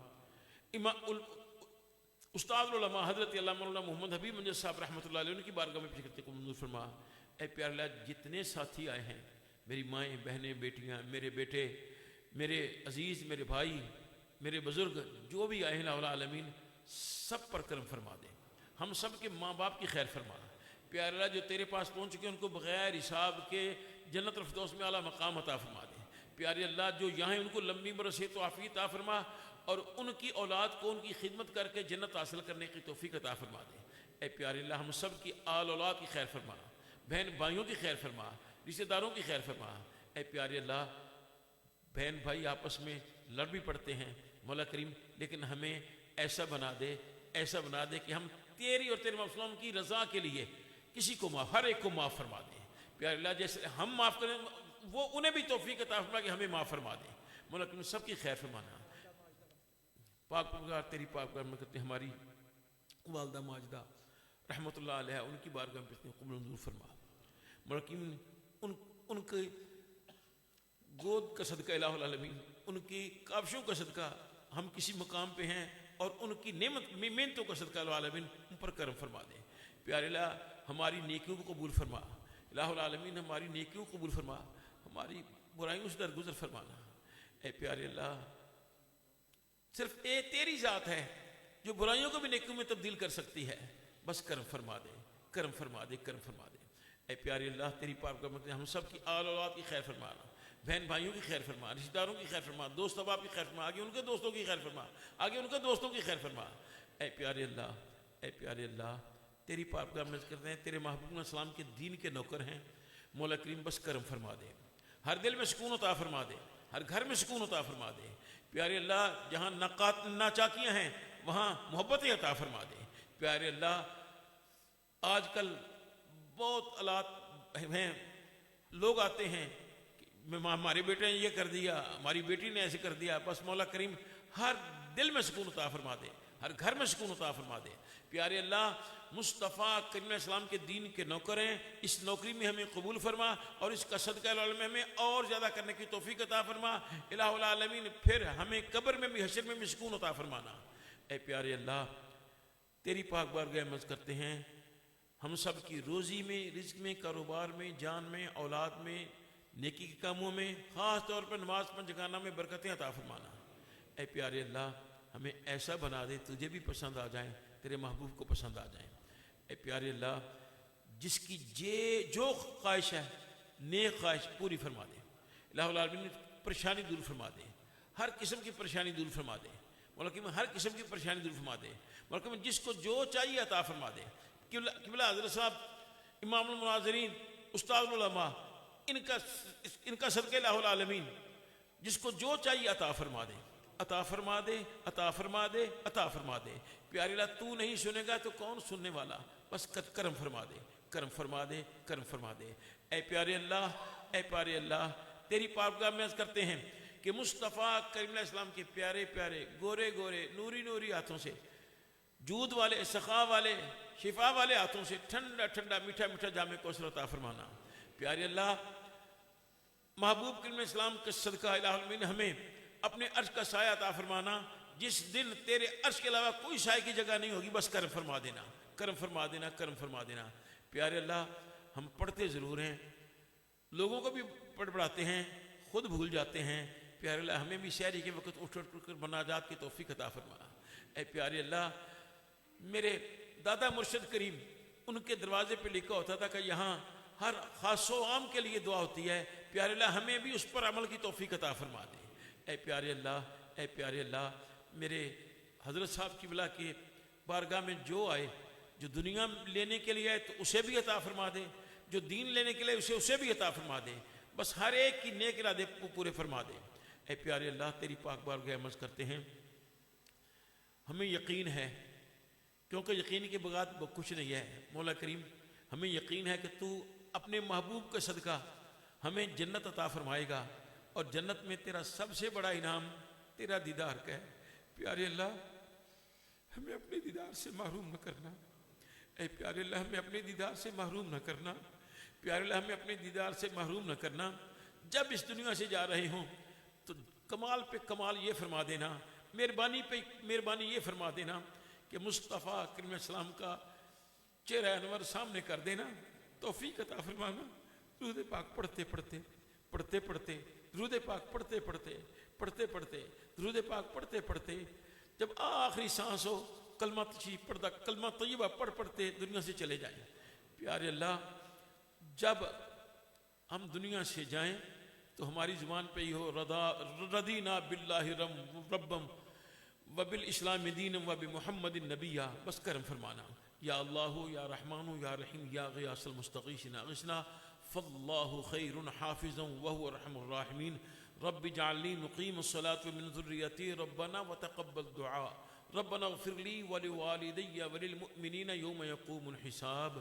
استاد العلماء حضرت علامہ مولانا محمد حبیب منجد صاحب رحمۃ اللہ علیہ، ان کی بارگاہ میں پیش کرتے ہیں، قبول منظور فرما۔ اے پیارے اللہ، جتنے ساتھی آئے ہیں، میری مائیں بہنیں بیٹیاں، میرے بیٹے، میرے عزیز، میرے بھائی، میرے بزرگ، جو بھی آئے ہیں الہ العالمین، سب پر کرم فرما دیں، ہم سب کے ماں باپ کی خیر فرما۔ پیارے اللہ، جو تیرے پاس پہنچ چکے ان کو بغیر حساب کے جنت الفردوس میں اعلیٰ مقام عطا فرما دیں۔ پیارے اللہ، جو یہاں ہیں ان کو لمبی عمر صحت و عافیت عطا فرما، اور ان کی اولاد کو ان کی خدمت کر کے جنت حاصل کرنے کی توفیق عطا فرما دیں۔ اے پیارے اللہ، ہم سب کی آل اولاد کی خیر فرما، بہن بھائیوں کی خیر فرما، رشتہ داروں کی خیر فرما۔ اے پیارے اللہ، بہن بھائی آپس میں لڑ بھی پڑتے ہیں مولا کریم، لیکن ہمیں ایسا بنا دے کہ ہم تیری اور تیرے محبوب کی رضا کے لیے کسی کو معاف، ہر ایک کو معاف فرما دیں۔ پیارے اللہ، جیسے ہم معاف کریں وہ انہیں بھی توفیق عطا فرما کہ ہمیں معاف فرما دیں۔ مولا کریم سب کی خیر فرمانا۔ پاک پرگار تیری پاک بارگاہ میں کرتے ہیں، ہماری والدہ ماجدہ رحمۃ اللہ علیہ، ان کی بارگاہ میں کرتے ہیں، قبول منظور فرما۔ مولا کریم، ان کے گود کا صدقہ الہ العالمین، ان کی کاوشوں کا صدقہ ہم کسی مقام پہ ہیں، اور ان کی محنتوں کا صدقہ الہ العالمین ان پر کرم فرما دیں۔ پیارے اللہ، ہماری نیکیوں کو قبول فرما، الہ العالمین ہماری نیکیوں کو قبول فرما، ہماری برائیوں سے درگزر فرمانا۔ اے پیارے اللہ، صرف تیری ذات ہے جو برائیوں کو بھی نیکیوں میں تبدیل کر سکتی ہے، بس کرم فرما دے، کرم فرما دے، کرم فرما دے۔ اے پیارے اللہ، تیری پاک میں ہم سب کی آل اولاد کی خیر فرمانا، بہن بھائیوں کی خیر فرما، رشتہ داروں کی خیر فرما، دوست احباب کی خیر فرما، آگے ان کے دوستوں کی خیر فرما، آگے ان کے دوستوں کی خیر فرما۔ اے پیارے اللہ، اے پیارے اللہ، تیری پاک میں کرتے ہیں، تیرے محبوب علیہ السلام کے دین کے نوکر ہیں، مولا کریم بس کرم فرما دے، ہر دل میں سکون عطا فرما دے، ہر گھر میں سکون عطا فرما دے۔ پیارے اللہ جہاں ناچاکیاں ہیں وہاں محبتیں عطا فرما دے۔ پیارے اللہ آج کل بہت آلات ہیں، لوگ آتے ہیں کہ ہمارے بیٹے نے یہ کر دیا، ہماری بیٹی نے ایسے کر دیا، بس مولا کریم ہر دل میں سکون عطا فرما دے، ہر گھر میں سکون عطا فرما دے۔ پیارے اللہ مصطفیٰ کریم علیہ السلام کے دین کے نوکر ہیں، اس نوکری میں ہمیں قبول فرما اور اس کا صدقہ العلم ہمیں اور زیادہ کرنے کی توفیق عطا فرما۔ الہ العالمین پھر ہمیں قبر میں بھی حشر میں بھی سکون عطا فرمانا۔ اے پیارے اللہ تیری پاک بارگاہ میں عرض کرتے ہیں ہم سب کی روزی میں، رزق میں، کاروبار میں، جان میں، اولاد میں، نیکی کے کاموں میں، خاص طور پر نماز پنجگانہ میں برکتیں عطا فرمانا۔ اے پیارے اللہ ہمیں ایسا بنا دے تجھے بھی پسند آ جائیں، تیرے محبوب کو پسند آ جائیں۔ اے پیارے اللہ جس کی جو خواہش ہے نیک خواہش پوری فرما دے۔ الہ العالمین پریشانی دور فرما دے، ہر قسم کی پریشانی دور فرما دے مولا کریم، ہر قسم کی پریشانی دور فرما دے مولا کریم، جس کو جو چاہیے عطا فرما دے۔ قبلہ حضرت صاحب امام المناظرین استاد العلماء ان کا صدقہ الہ العالمین جس کو جو چاہیے عطا فرما دے، عطا فرما دے، عطا فرما دے، عطا فرما دے۔ پیارے اللہ تو نہیں سنے گا تو کون سننے والا، بس کرم فرما دے، کرم فرما دے، کرم فرما دے۔ اے پیارے اللہ، اے پیارے اللہ تیری پاکبارگاہ میں عرض کرتے ہیں کہ مصطفیٰ کریم علیہ السلام کے پیارے پیارے گورے گورے نوری نوری ہاتھوں سے، جود والے، سخا والے، شفا والے ہاتھوں سے ٹھنڈا ٹھنڈا میٹھا میٹھا جام کوثر عطا فرمانا۔ پیارے اللہ محبوب کریم علیہ السلام کے صدقہ الہ العالمین ہمیں اپنے عرش کا سایہ عطا فرمانا، جس دن تیرے عرش کے علاوہ کوئی سائے کی جگہ نہیں ہوگی، بس کرم فرما دینا، کرم فرما دینا، کرم فرما دینا۔ پیارے اللہ ہم پڑھتے ضرور ہیں، لوگوں کو بھی پڑھاتے ہیں، خود بھول جاتے ہیں۔ پیارے اللہ ہمیں بھی سحری کے وقت اٹھ کر مناجات کی توفیق عطا فرما۔ اے پیارے اللہ میرے دادا مرشد کریم ان کے دروازے پہ لکھا ہوتا تھا کہ یہاں ہر خاص و عام کے لیے دعا ہوتی ہے۔ پیارے اللہ ہمیں بھی اس پر عمل کی توفیق عطا فرما دے۔ اے پیارے اللہ، اے پیارے اللہ میرے حضرت صاحب قبلہ کے بارگاہ میں جو آئے، جو دنیا لینے کے لیے آئے تو اسے بھی عطا فرما دے، جو دین لینے کے لیے اسے بھی عطا فرما دے، بس ہر ایک کی نیک ارادے پورے فرما دے۔ اے پیارے اللہ تیری پاک بارگاہ میں عرض کرتے ہیں ہمیں یقین ہے، کیونکہ یقین کے بغیر کچھ نہیں ہے مولا کریم، ہمیں یقین ہے کہ تو اپنے محبوب کا صدقہ ہمیں جنت عطا فرمائے گا، اور جنت میں تیرا سب سے بڑا انعام تیرا دیدار کا ہے۔ پیارے اللہ ہمیں اپنے دیدار سے محروم نہ کرنا، اے پیارے اللہ ہمیں اپنے دیدار سے محروم نہ کرنا، پیارے اللہ ہمیں اپنے دیدار سے محروم نہ کرنا۔ جب اس دنیا سے جا رہے ہوں تو کمال پہ کمال یہ فرما دینا، مہربانی پہ مہربانی یہ فرما دینا کہ مصطفیٰ کریم علیہ السلام کا چہرہ انور سامنے کر دینا، توفیق عطا فرمانا۔ درود پاک پڑھتے پڑھتے پڑھتے پڑھتے درود پاک پڑھتے پڑھتے پڑھتے پڑھتے درود پاک پڑھتے پڑھتے جب آخری سانس ہو کلمہ تشریف پڑھتا کلمہ طیبہ پڑھتے دنیا سے چلے جائیں۔ پیارے اللہ جب ہم دنیا سے جائیں تو ہماری زبان پہ ہی ہو رضینا باللہ ربم وبالاسلام دینا وبمحمد نبیہ، بس کرم فرمانا۔ یا اللہ یا رحمان یا رحیم یا غیاث المستغیثین اغثنا فاللہ خیر حافظا وهو ارحم الراحمین۔ رب اجعلنی مقیم الصلاۃ ومن ذریتی ربنا وتقبل دعاء ربنا اغفر لی ولوالدی وللمؤمنین یوم یقوم الحساب۔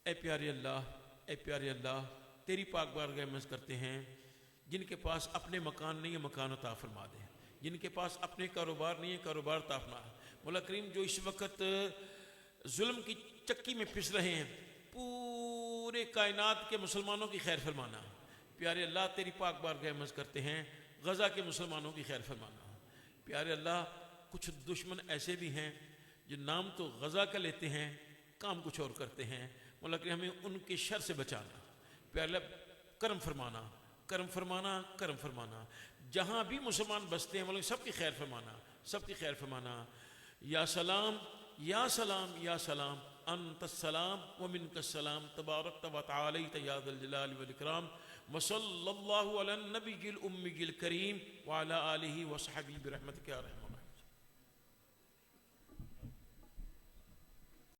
اے پیارے اللہ، اے پیارے اللہ تیری پاک بارگاہ میں عرض کرتے ہیں جن کے پاس اپنے مکان نہیں ہے مکان عطا فرما دے، جن کے پاس اپنے کاروبار نہیں ہے کاروبار عطا فرما۔ مولا کریم جو اس وقت ظلم کی چکی میں پھنس رہے ہیں پورے کائنات کے مسلمانوں کی خیر فرمانا۔ پیارے اللہ تیری پاک بارگاہ میں عرض کرتے ہیں غزہ کے مسلمانوں کی خیر فرمانا۔ پیارے اللہ کچھ دشمن ایسے بھی ہیں جو نام تو غزہ کا لیتے ہیں کام کچھ اور کرتے ہیں، مولا کریم ہمیں ان کے شر سے بچانا۔ پیارے اللہ کرم فرمانا، کرم فرمانا، کرم فرمانا۔ جہاں بھی مسلمان بستے ہیں مولا سب کی خیر فرمانا، سب کی خیر فرمانا۔ یا سلام یا سلام یا سلام انت السلام ومنک السلام تبارکت وتعالیت یا ذا الجلال والاکرام وصلی اللہ علی النبی الامی الکریم وعلی آلہ وصحبہ برحمتک یا رحمن الرحیم۔